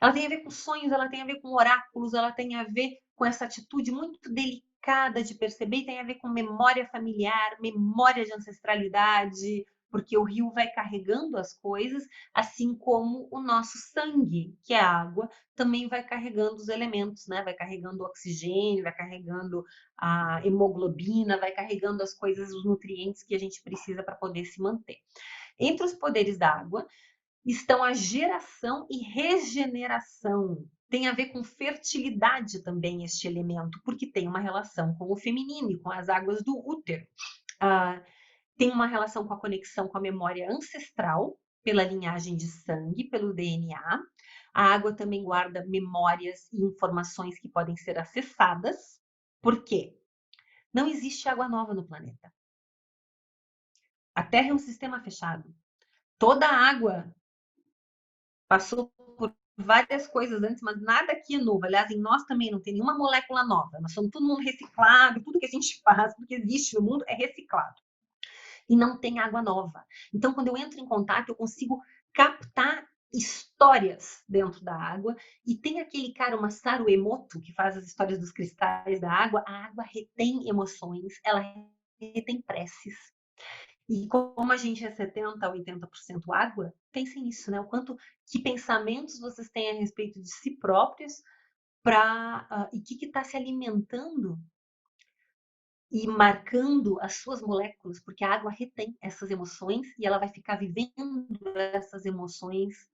Ela tem a ver com sonhos, ela tem a ver com oráculos, ela tem a ver com essa atitude muito delicada de perceber, e tem a ver com memória familiar, memória de ancestralidade, porque o rio vai carregando as coisas, assim como o nosso sangue, que é a água, também vai carregando os elementos, né? Vai carregando o oxigênio, vai carregando a hemoglobina, vai carregando as coisas, os nutrientes que a gente precisa para poder se manter. Entre os poderes da água estão a geração e regeneração. Tem a ver com fertilidade também este elemento, porque tem uma relação com o feminino e com as águas do útero. Tem uma relação com a conexão com a memória ancestral, pela linhagem de sangue, pelo DNA. A água também guarda memórias e informações que podem ser acessadas. Por quê? Não existe água nova no planeta. A Terra é um sistema fechado. Toda a água passou por várias coisas antes, mas nada aqui é novo. Aliás, em nós também não tem nenhuma molécula nova. Nós somos todo mundo reciclado, tudo que a gente faz, tudo que existe no mundo é reciclado. E não tem água nova. Então, quando eu entro em contato, eu consigo captar histórias dentro da água. E tem aquele cara, o Masaru Emoto, que faz as histórias dos cristais da água. A água retém emoções, ela retém preces. E como a gente é 70% a 80% água, pensem nisso, né? O quanto, que pensamentos vocês têm a respeito de si próprios e o que está se alimentando e marcando as suas moléculas, porque a água retém essas emoções e ela vai ficar vivendo essas emoções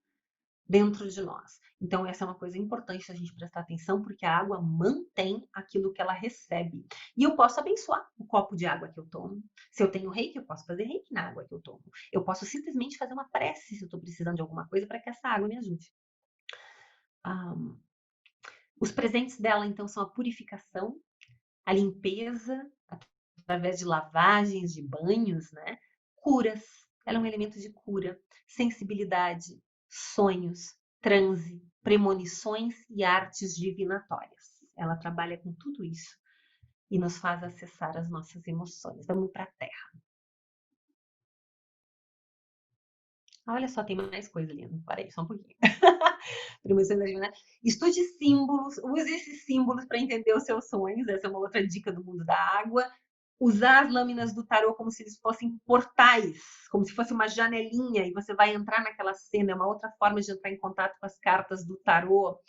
dentro de nós. Então, essa é uma coisa importante a gente prestar atenção, porque a água mantém aquilo que ela recebe. E eu posso abençoar o copo de água que eu tomo. Se eu tenho reiki, eu posso fazer reiki na água que eu tomo. Eu posso simplesmente fazer uma prece se eu estou precisando de alguma coisa para que essa água me ajude. Os presentes dela, então, são a purificação, a limpeza, através de lavagens, de banhos, né? Curas. Ela é um elemento de cura, sensibilidade, sonhos, transe, premonições e artes divinatórias. Ela trabalha com tudo isso e nos faz acessar as nossas emoções. Vamos para a Terra. Olha só, tem mais coisa ali. Parei só um pouquinho. Estude símbolos, use esses símbolos para entender os seus sonhos. Essa é uma outra dica do mundo da água. Usar as lâminas do tarô como se eles fossem portais, como se fosse uma janelinha e você vai entrar naquela cena. É uma outra forma de entrar em contato com as cartas do tarô.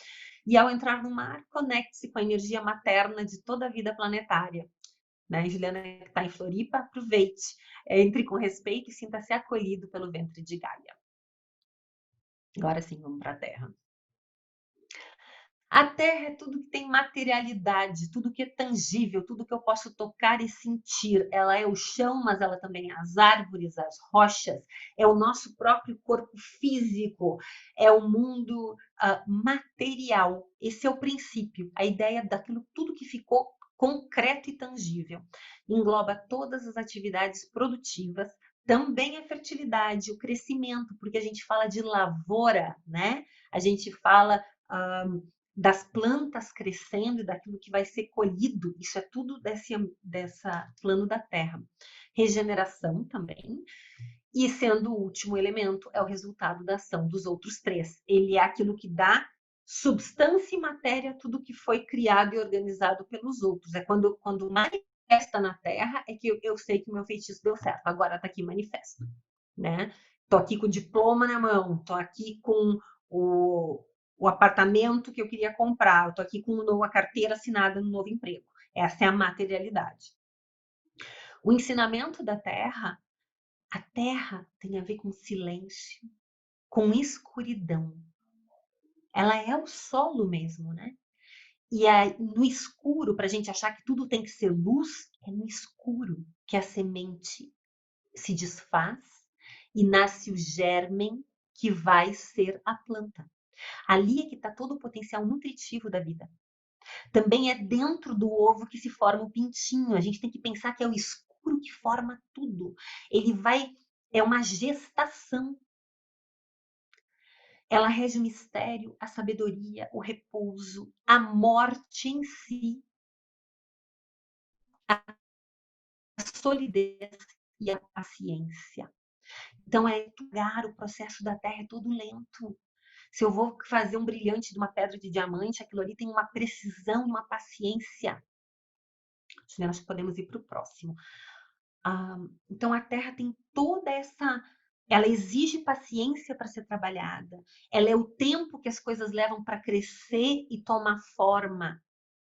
E ao entrar no mar, conecte-se com a energia materna de toda a vida planetária. Né? Juliana, que está em Floripa, aproveite, entre com respeito e sinta-se acolhido pelo ventre de Gaia. Agora sim, vamos para a Terra. A Terra é tudo que tem materialidade, tudo que é tangível, tudo que eu posso tocar e sentir. Ela é o chão, mas ela também é as árvores, as rochas, é o nosso próprio corpo físico, é o mundo material. Esse é o princípio, a ideia daquilo tudo que ficou concreto e tangível. Engloba todas as atividades produtivas, também a fertilidade, o crescimento, porque a gente fala de lavoura, né? A gente fala das plantas crescendo e daquilo que vai ser colhido. Isso é tudo dessa plano da Terra. Regeneração também. E sendo o último elemento, é o resultado da ação dos outros três. Ele é aquilo que dá substância e matéria a tudo que foi criado e organizado pelos outros. É quando manifesta na Terra é que eu sei que o meu feitiço deu certo. Agora está aqui manifesto, né? Tô aqui com o diploma na mão, tô aqui com o apartamento que eu queria comprar, eu tô aqui com uma carteira assinada no novo emprego. Essa é a materialidade. O ensinamento da Terra, a Terra tem a ver com silêncio, com escuridão. Ela é o solo mesmo, né? E no escuro, para a gente achar que tudo tem que ser luz, é no escuro que a semente se desfaz e nasce o germen que vai ser a planta. Ali é que está todo o potencial nutritivo da vida. Também é dentro do ovo que se forma o pintinho. A gente tem que pensar que é o escuro que forma tudo. É uma gestação. Ela rege o mistério, a sabedoria, o repouso, a morte em si, a solidez e a paciência. Então, o processo da Terra é todo lento. Se eu vou fazer um brilhante de uma pedra de diamante, aquilo ali tem uma precisão e uma paciência. Nós podemos ir para o próximo. Então, a Terra tem toda essa... Ela exige paciência para ser trabalhada. Ela é o tempo que as coisas levam para crescer e tomar forma.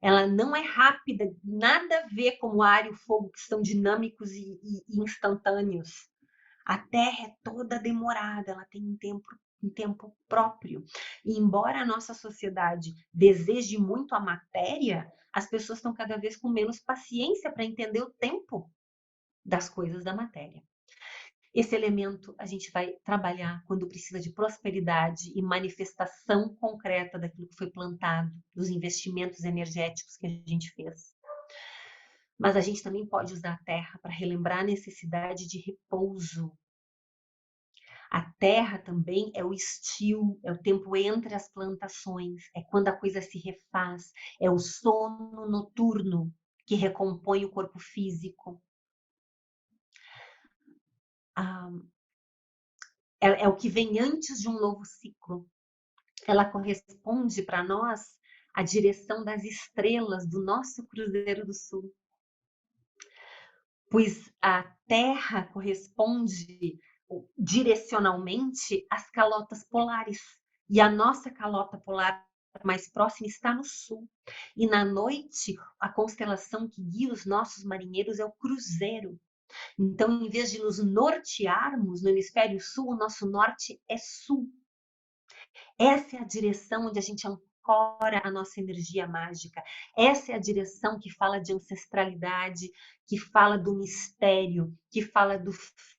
Ela não é rápida, nada a ver com o ar e o fogo, que são dinâmicos e instantâneos. A Terra é toda demorada, ela tem um tempo próprio. E embora a nossa sociedade deseje muito a matéria, as pessoas estão cada vez com menos paciência para entender o tempo das coisas da matéria. Esse elemento a gente vai trabalhar quando precisa de prosperidade e manifestação concreta daquilo que foi plantado, dos investimentos energéticos que a gente fez. Mas a gente também pode usar a terra para relembrar a necessidade de repouso. A terra também é o estio, é o tempo entre as plantações, é quando a coisa se refaz, é o sono noturno que recompõe o corpo físico. É o que vem antes de um novo ciclo. Ela corresponde para nós à direção das estrelas do nosso Cruzeiro do Sul. Pois a Terra corresponde direcionalmente às calotas polares. E a nossa calota polar mais próxima está no sul. E na noite, a constelação que guia os nossos marinheiros é o Cruzeiro. Então, em vez de nos nortearmos no hemisfério sul, o nosso norte é sul. Essa é a direção onde a gente ancora a nossa energia mágica. Essa é a direção que fala de ancestralidade, que fala do mistério, que fala do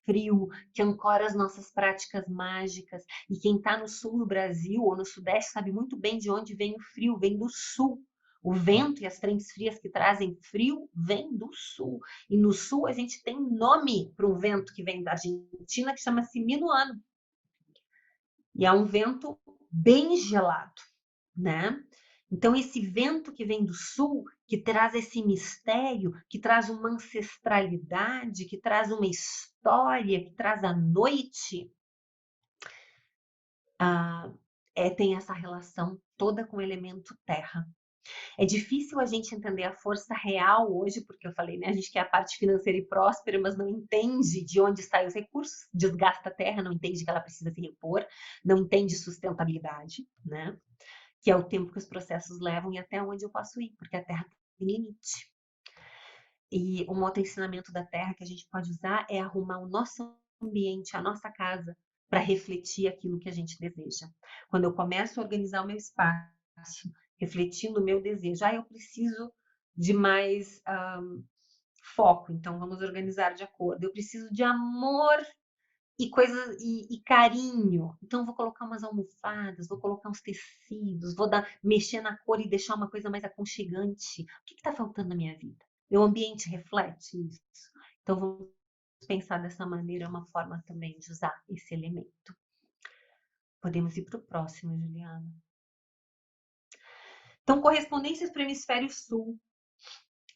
frio, que ancora as nossas práticas mágicas. E quem está no sul do Brasil ou no sudeste sabe muito bem de onde vem o frio, vem do sul. O vento e as frentes frias que trazem frio vêm do sul. E no sul a gente tem nome para um vento que vem da Argentina que chama-se Minuano. E é um vento bem gelado, né? Então, esse vento que vem do sul, que traz esse mistério, que traz uma ancestralidade, que traz uma história, que traz a noite, tem essa relação toda com o elemento terra. É difícil a gente entender a força real hoje, porque eu falei, né? A gente quer a parte financeira e próspera, mas não entende de onde saem os recursos, desgasta a terra, não entende que ela precisa se repor, não entende sustentabilidade, né? Que é o tempo que os processos levam e até onde eu posso ir, porque a terra tem limite. E um outro ensinamento da terra que a gente pode usar é arrumar o nosso ambiente, a nossa casa, para refletir aquilo que a gente deseja. Quando eu começo a organizar o meu espaço, refletindo o meu desejo, eu preciso de mais foco, então vamos organizar de acordo. Eu preciso de amor e coisas e carinho. Então vou colocar umas almofadas, vou colocar uns tecidos, mexer na cor e deixar uma coisa mais aconchegante. O que está faltando na minha vida? Meu ambiente reflete isso. Então vamos pensar dessa maneira, é uma forma também de usar esse elemento. Podemos ir para o próximo, Juliana. Então, correspondências para o hemisfério sul.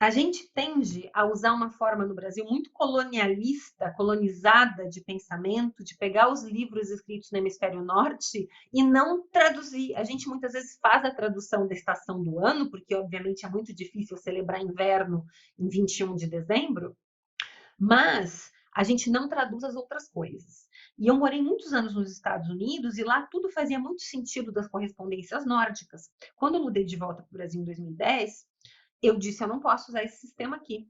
A gente tende a usar uma forma no Brasil muito colonialista, colonizada de pensamento, de pegar os livros escritos no hemisfério norte e não traduzir. A gente muitas vezes faz a tradução da estação do ano, porque obviamente é muito difícil celebrar inverno em 21 de dezembro, mas a gente não traduz as outras coisas. E eu morei muitos anos nos Estados Unidos e lá tudo fazia muito sentido das correspondências nórdicas. Quando eu mudei de volta para o Brasil em 2010, eu disse, eu não posso usar esse sistema aqui.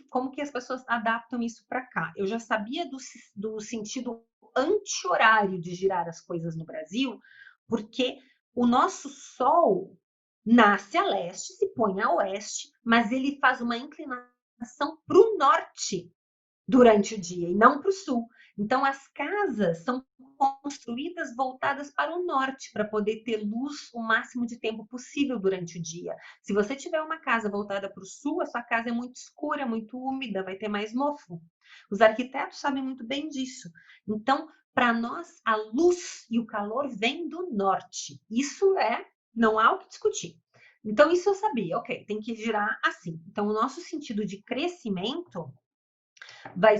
Como que as pessoas adaptam isso para cá? Eu já sabia do sentido anti-horário de girar as coisas no Brasil, porque o nosso Sol nasce a leste, se põe a oeste, mas ele faz uma inclinação para o norte durante o dia e não para o sul. Então, as casas são construídas voltadas para o norte, para poder ter luz o máximo de tempo possível durante o dia. Se você tiver uma casa voltada para o sul, a sua casa é muito escura, muito úmida, vai ter mais mofo. Os arquitetos sabem muito bem disso. Então, para nós, a luz e o calor vêm do norte. Isso não há o que discutir. Então, isso eu sabia, ok, tem que girar assim. Então, o nosso sentido de crescimento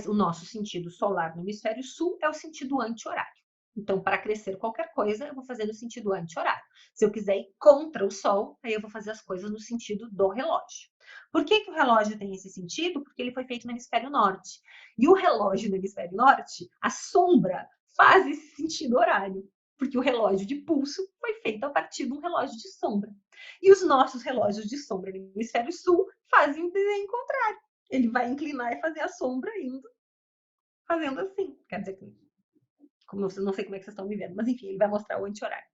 o nosso sentido solar no hemisfério sul é o sentido anti-horário. Então, para crescer qualquer coisa, eu vou fazer no sentido anti-horário. Se eu quiser ir contra o Sol, aí eu vou fazer as coisas no sentido do relógio. Por que o relógio tem esse sentido? Porque ele foi feito no hemisfério norte. E o relógio no hemisfério norte, a sombra, faz esse sentido horário. Porque o relógio de pulso foi feito a partir de um relógio de sombra. E os nossos relógios de sombra no hemisfério sul fazem o desenho contrário. Ele vai inclinar e fazer a sombra indo, fazendo assim. Quer dizer, não sei como é que vocês estão me vendo, mas enfim, ele vai mostrar o anti-horário.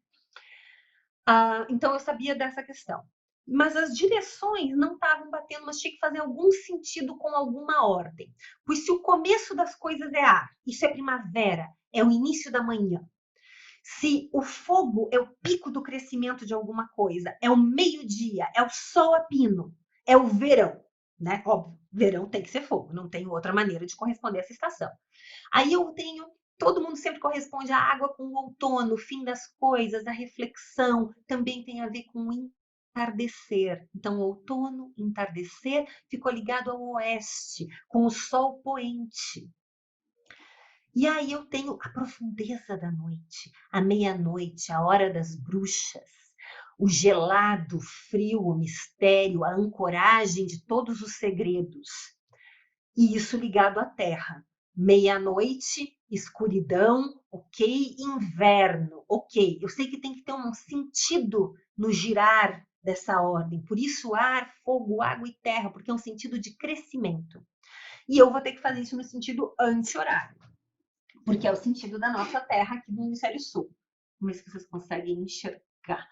Então eu sabia dessa questão. Mas as direções não estavam batendo, mas tinha que fazer algum sentido com alguma ordem. Pois se o começo das coisas é ar, isso é primavera, é o início da manhã. Se o fogo é o pico do crescimento de alguma coisa, é o meio-dia, é o sol a pino, é o verão, né? Óbvio, verão tem que ser fogo, não tem outra maneira de corresponder a essa estação. Aí eu tenho, todo mundo sempre corresponde à água com o outono, o fim das coisas, a reflexão, também tem a ver com o entardecer. Então, outono, entardecer, ficou ligado ao oeste, com o sol poente. E aí eu tenho a profundeza da noite, a meia-noite, a hora das bruxas, o gelado, o frio, o mistério, a ancoragem de todos os segredos. E isso ligado à terra. Meia-noite, escuridão, ok, inverno, ok. Eu sei que tem que ter um sentido no girar dessa ordem. Por isso, ar, fogo, água e terra, porque é um sentido de crescimento. E eu vou ter que fazer isso no sentido anti-horário, porque é o sentido da nossa terra aqui no hemisfério sul. Vamos ver se vocês conseguem enxergar.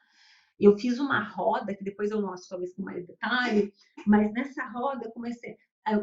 Eu fiz uma roda, que depois eu mostro talvez com mais detalhe, mas nessa roda eu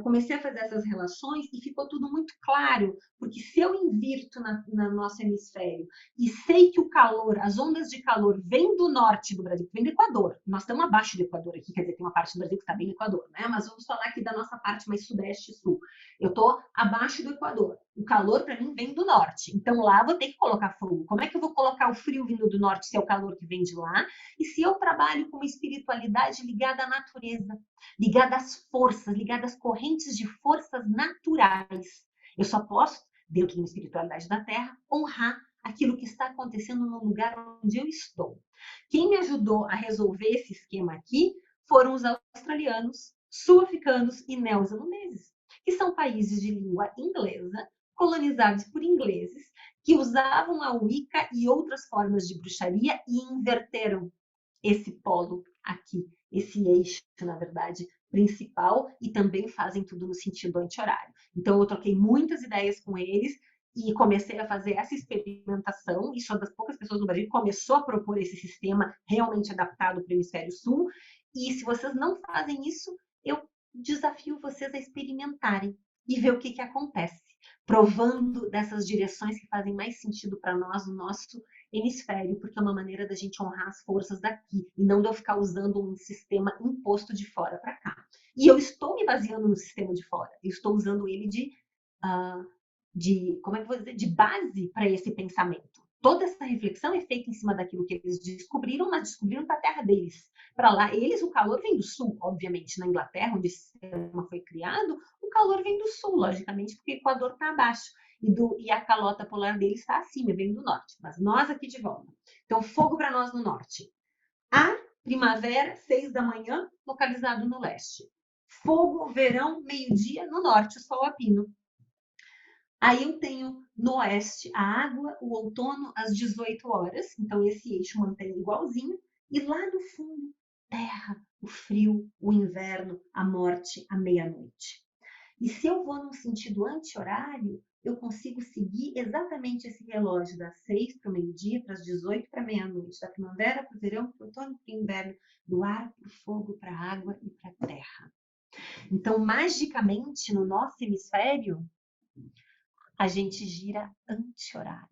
comecei a fazer essas relações e ficou tudo muito claro, porque se eu invirto no nosso hemisfério e sei que o calor, as ondas de calor vêm do norte do Brasil, vem do Equador, nós estamos abaixo do Equador aqui, quer dizer, tem uma parte do Brasil que está bem no Equador, né? Mas vamos falar aqui da nossa parte mais sudeste e sul. Eu estou abaixo do Equador. O calor para mim vem do norte, então lá vou ter que colocar fogo. Como é que eu vou colocar o frio vindo do norte se é o calor que vem de lá? E se eu trabalho com uma espiritualidade ligada à natureza, ligada às forças, ligada às correntes de forças naturais, eu só posso, dentro de uma espiritualidade da Terra, honrar aquilo que está acontecendo no lugar onde eu estou. Quem me ajudou a resolver esse esquema aqui foram os australianos, sul-africanos e neozelandeses, que são países de língua inglesa, colonizados por ingleses, que usavam a Wicca e outras formas de bruxaria e inverteram esse polo aqui, esse eixo, na verdade, principal, e também fazem tudo no sentido anti-horário. Então, eu troquei muitas ideias com eles e comecei a fazer essa experimentação, e sou das poucas pessoas no Brasil que começou a propor esse sistema realmente adaptado para o hemisfério sul, e se vocês não fazem isso, eu desafio vocês a experimentarem e ver o que acontece, provando dessas direções que fazem mais sentido para nós, no nosso hemisfério, porque é uma maneira da gente honrar as forças daqui e não de eu ficar usando um sistema imposto de fora para cá. E eu estou me baseando no sistema de fora, eu estou usando ele como é que eu vou dizer, de base para esse pensamento. Toda essa reflexão é feita em cima daquilo que eles descobriram, mas descobriram para a terra deles. Para lá, o calor vem do sul, obviamente, na Inglaterra, onde esse sistema foi criado, o calor vem do sul, logicamente, porque o Equador está abaixo. E a calota polar deles está acima, vem do norte. Mas nós aqui de volta. Então, fogo para nós no norte. A primavera, 6 da manhã, localizado no leste. Fogo, verão, meio-dia, no norte, o sol a pino. Aí eu tenho no oeste a água, o outono às 18 horas, então esse eixo mantém igualzinho, e lá no fundo, terra, o frio, o inverno, a morte, a meia-noite. E se eu vou num sentido anti-horário, eu consigo seguir exatamente esse relógio das 6 para o meio-dia, para as 18 para a meia-noite, da primavera para o verão, para o outono para o inverno, do ar para o fogo, para a água e para a terra. Então, magicamente, no nosso hemisfério, a gente gira anti-horário.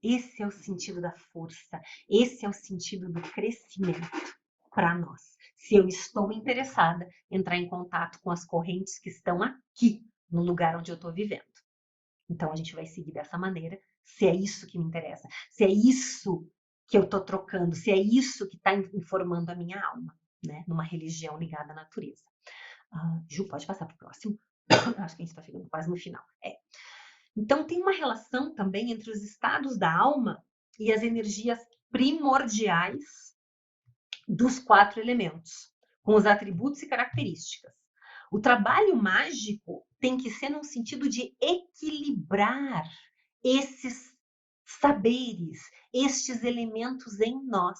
Esse é o sentido da força, esse é o sentido do crescimento para nós. Se eu estou interessada em entrar em contato com as correntes que estão aqui, no lugar onde eu estou vivendo. Então, a gente vai seguir dessa maneira, se é isso que me interessa, se é isso que eu estou trocando, se é isso que está informando a minha alma, né? Numa religião ligada à natureza. Ju, pode passar para o próximo? Acho que a gente está chegando quase no final. Então, tem uma relação também entre os estados da alma e as energias primordiais dos 4 elementos, com os atributos e características. O trabalho mágico tem que ser num sentido de equilibrar esses saberes, estes elementos em nós.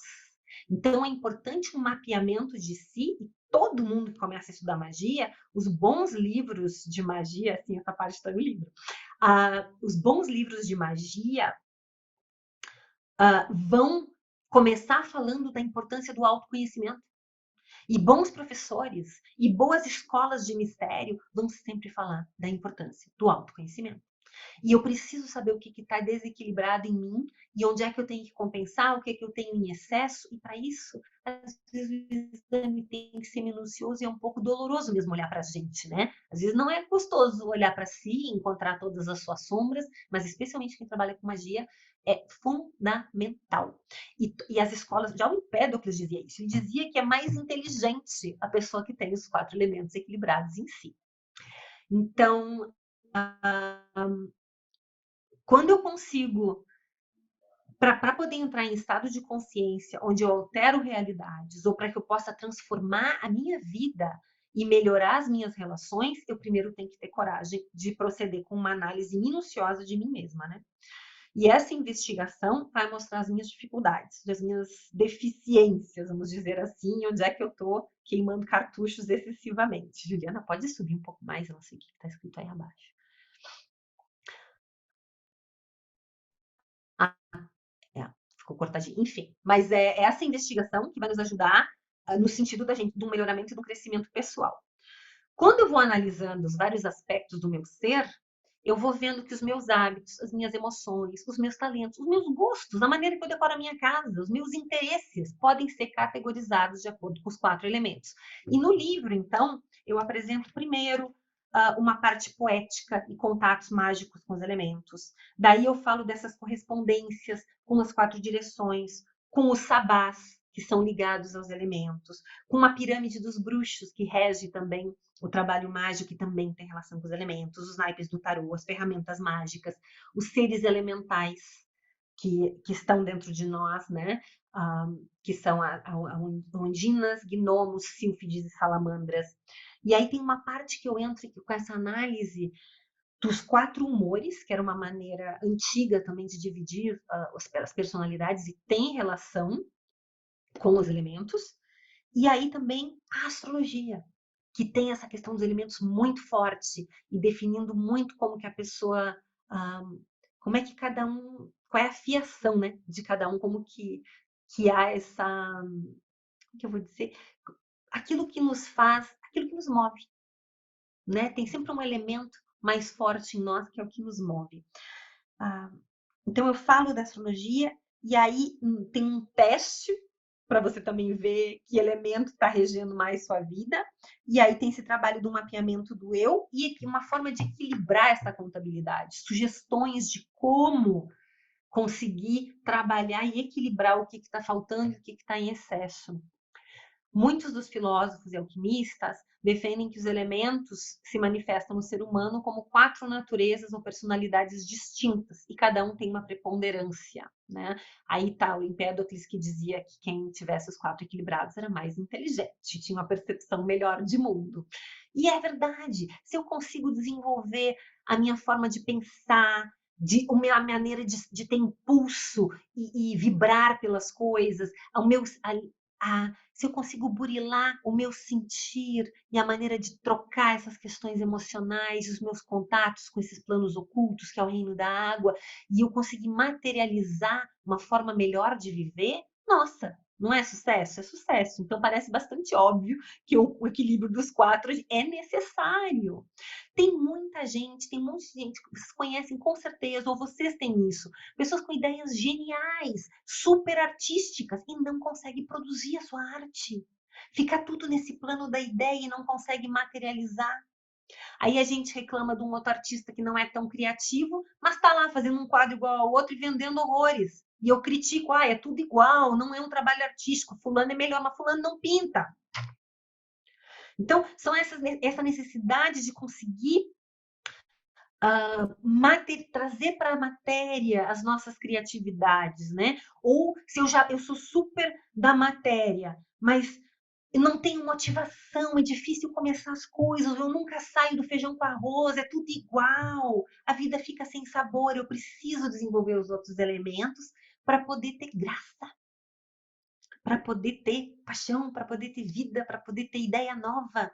Então, é importante um mapeamento de si, e todo mundo que começa a estudar magia, os bons livros de magia, assim, essa parte está no livro, os bons livros de magia vão começar falando da importância do autoconhecimento. E bons professores e boas escolas de mistério vão sempre falar da importância do autoconhecimento. E eu preciso saber o que está desequilibrado em mim e onde é que eu tenho que compensar, o que eu tenho em excesso. E para isso, às vezes o exame tem que ser minucioso e é um pouco doloroso mesmo olhar para a gente, né? Às vezes não é gostoso olhar para si e encontrar todas as suas sombras, mas especialmente quem trabalha com magia, é fundamental. E as escolas, já o Empédocles dizia isso, ele dizia que é mais inteligente a pessoa que tem os 4 elementos equilibrados em si. Então, quando eu consigo, para poder entrar em estado de consciência, onde eu altero realidades, ou para que eu possa transformar a minha vida e melhorar as minhas relações, eu primeiro tenho que ter coragem de proceder com uma análise minuciosa de mim mesma, né? E essa investigação vai mostrar as minhas dificuldades, as minhas deficiências, vamos dizer assim, onde é que eu estou queimando cartuchos excessivamente. Juliana, pode subir um pouco mais? Eu não sei o que está escrito aí abaixo. ficou cortadinho, enfim. Mas é essa investigação que vai nos ajudar no sentido do melhoramento e do crescimento pessoal. Quando eu vou analisando os vários aspectos do meu ser, eu vou vendo que os meus hábitos, as minhas emoções, os meus talentos, os meus gostos, a maneira que eu decoro a minha casa, os meus interesses podem ser categorizados de acordo com os 4 elementos. E no livro, então, eu apresento primeiro uma parte poética e contatos mágicos com os elementos. Daí eu falo dessas correspondências com as 4 direções, com os sabás, que são ligados aos elementos, com uma pirâmide dos bruxos, que rege também o trabalho mágico, que também tem relação com os elementos, os naipes do tarô, as ferramentas mágicas, os seres elementais que estão dentro de nós, né? Que são ondinas, gnomos, sílfides e salamandras. E aí tem uma parte que eu entro com essa análise dos 4 humores, que era uma maneira antiga também de dividir as personalidades e tem relação com os elementos. E aí também a astrologia, que tem essa questão dos elementos muito forte e definindo muito como que a pessoa, como é que cada um, qual é a fiação, né, de cada um, como que há essa, como que eu vou dizer, aquilo que nos faz, aquilo que nos move, né? Tem sempre um elemento mais forte em nós que é o que nos move. Então eu falo da astrologia e aí tem um teste para você também ver que elemento está regendo mais sua vida. E aí tem esse trabalho do mapeamento do eu e uma forma de equilibrar essa contabilidade, sugestões de como conseguir trabalhar e equilibrar o que está faltando e o que está em excesso. Muitos dos filósofos e alquimistas defendem que os elementos se manifestam no ser humano como 4 naturezas ou personalidades distintas, e cada um tem uma preponderância, né? Aí está o Empédocles, que dizia que quem tivesse os 4 equilibrados era mais inteligente, tinha uma percepção melhor de mundo. E é verdade, se eu consigo desenvolver a minha forma de pensar, a minha maneira de ter impulso e vibrar pelas coisas, se eu consigo burilar o meu sentir e a maneira de trocar essas questões emocionais, os meus contatos com esses planos ocultos, que é o reino da água, e eu conseguir materializar uma forma melhor de viver, nossa, não é sucesso? É sucesso. Então parece bastante óbvio que o equilíbrio dos 4 é necessário. Tem muita gente, tem um monte de gente que vocês conhecem com certeza, ou vocês têm isso, pessoas com ideias geniais, super artísticas e não conseguem produzir a sua arte. Fica tudo nesse plano da ideia e não consegue materializar. Aí a gente reclama de um outro artista que não é tão criativo, mas está lá fazendo um quadro igual ao outro e vendendo horrores. E eu critico, é tudo igual, não é um trabalho artístico, fulano é melhor, mas fulano não pinta. Então, são essa necessidade de conseguir trazer para a matéria as nossas criatividades, né? Ou se eu sou super da matéria, mas não tenho motivação, é difícil começar as coisas, eu nunca saio do feijão com arroz, é tudo igual, a vida fica sem sabor, eu preciso desenvolver os outros elementos para poder ter graça, para poder ter paixão, para poder ter vida, para poder ter ideia nova,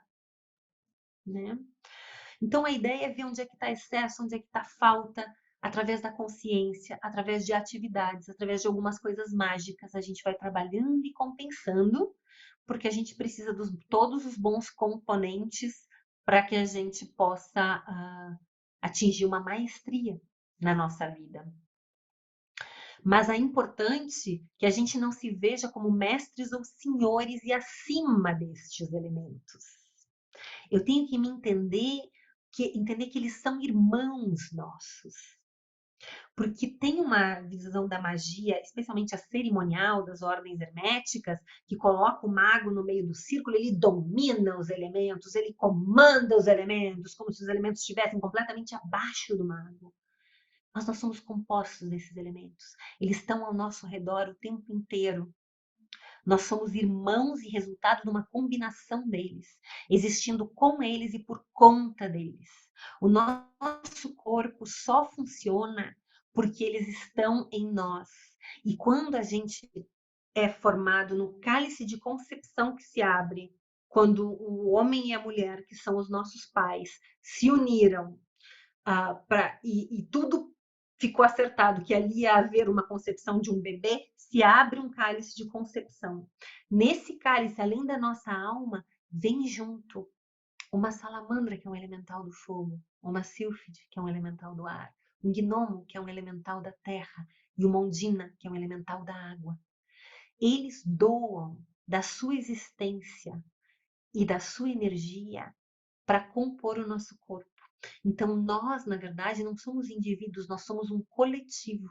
né? Então, a ideia é ver onde é que está excesso, onde é que está falta, através da consciência, através de atividades, através de algumas coisas mágicas. A gente vai trabalhando e compensando, porque a gente precisa de todos os bons componentes para que a gente possa atingir uma maestria na nossa vida. Mas é importante que a gente não se veja como mestres ou senhores e acima destes elementos. Eu tenho que me entender que eles são irmãos nossos. Porque tem uma visão da magia, especialmente a cerimonial das ordens herméticas, que coloca o mago no meio do círculo, ele domina os elementos, ele comanda os elementos, como se os elementos estivessem completamente abaixo do mago. Mas nós somos compostos desses elementos. Eles estão ao nosso redor o tempo inteiro. Nós somos irmãos e resultado de uma combinação deles, existindo com eles e por conta deles. O nosso corpo só funciona porque eles estão em nós. E quando a gente é formado no cálice de concepção que se abre, quando o homem e a mulher, que são os nossos pais, se uniram e tudo ficou acertado que ali ia haver uma concepção de um bebê, se abre um cálice de concepção. Nesse cálice, além da nossa alma, vem junto uma salamandra, que é um elemental do fogo, uma sílfide, que é um elemental do ar, um gnomo, que é um elemental da terra, e uma ondina, que é um elemental da água. Eles doam da sua existência e da sua energia para compor o nosso corpo. Então, nós, na verdade, não somos indivíduos, nós somos um coletivo.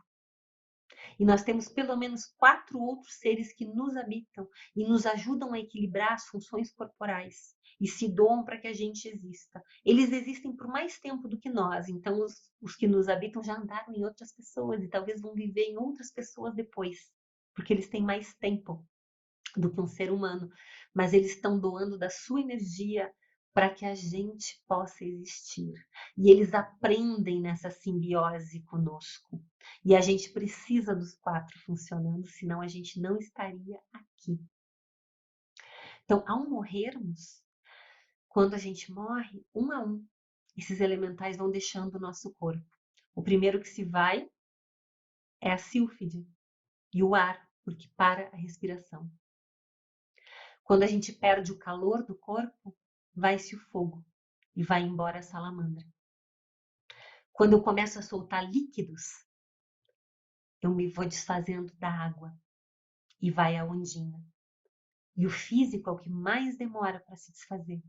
E nós temos pelo menos 4 outros seres que nos habitam e nos ajudam a equilibrar as funções corporais e se doam para que a gente exista. Eles existem por mais tempo do que nós, então os que nos habitam já andaram em outras pessoas e talvez vão viver em outras pessoas depois, porque eles têm mais tempo do que um ser humano, mas eles estão doando da sua energia para que a gente possa existir. E eles aprendem nessa simbiose conosco. E a gente precisa dos 4 funcionando, senão a gente não estaria aqui. Então, ao morrermos, quando a gente morre, um a um, esses elementais vão deixando o nosso corpo. O primeiro que se vai é a sílfide e o ar, porque para a respiração. Quando a gente perde o calor do corpo, vai-se o fogo e vai embora a salamandra. Quando eu começo a soltar líquidos, eu me vou desfazendo da água e vai a ondina. E o físico é o que mais demora para se desfazer.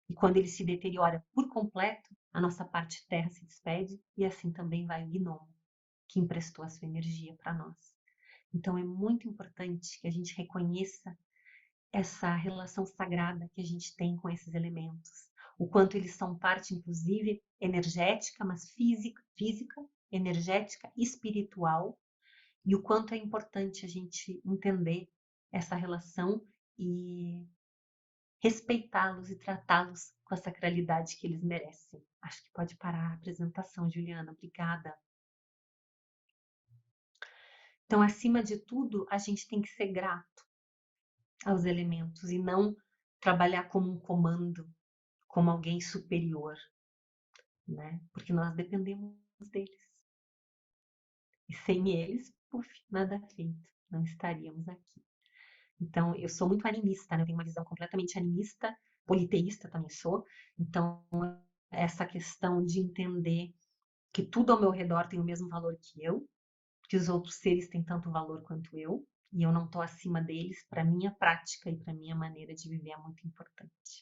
E quando ele se deteriora por completo, a nossa parte terra se despede e assim também vai o gnomo, que emprestou a sua energia para nós. Então é muito importante que a gente reconheça essa relação sagrada que a gente tem com esses elementos. O quanto eles são parte, inclusive, energética, mas física, energética, espiritual, e o quanto é importante a gente entender essa relação e respeitá-los e tratá-los com a sacralidade que eles merecem. Acho que pode parar a apresentação, Juliana. Obrigada. Então, acima de tudo, a gente tem que ser grato aos elementos e não trabalhar como um comando, como alguém superior, né? Porque nós dependemos deles. E sem eles, puf, nada feito, não estaríamos aqui. Então, eu sou muito animista, né? Eu tenho uma visão completamente animista, politeísta também sou. Então, essa questão de entender que tudo ao meu redor tem o mesmo valor que os outros seres têm tanto valor quanto eu, e eu não estou acima deles, para minha prática e para minha maneira de viver é muito importante.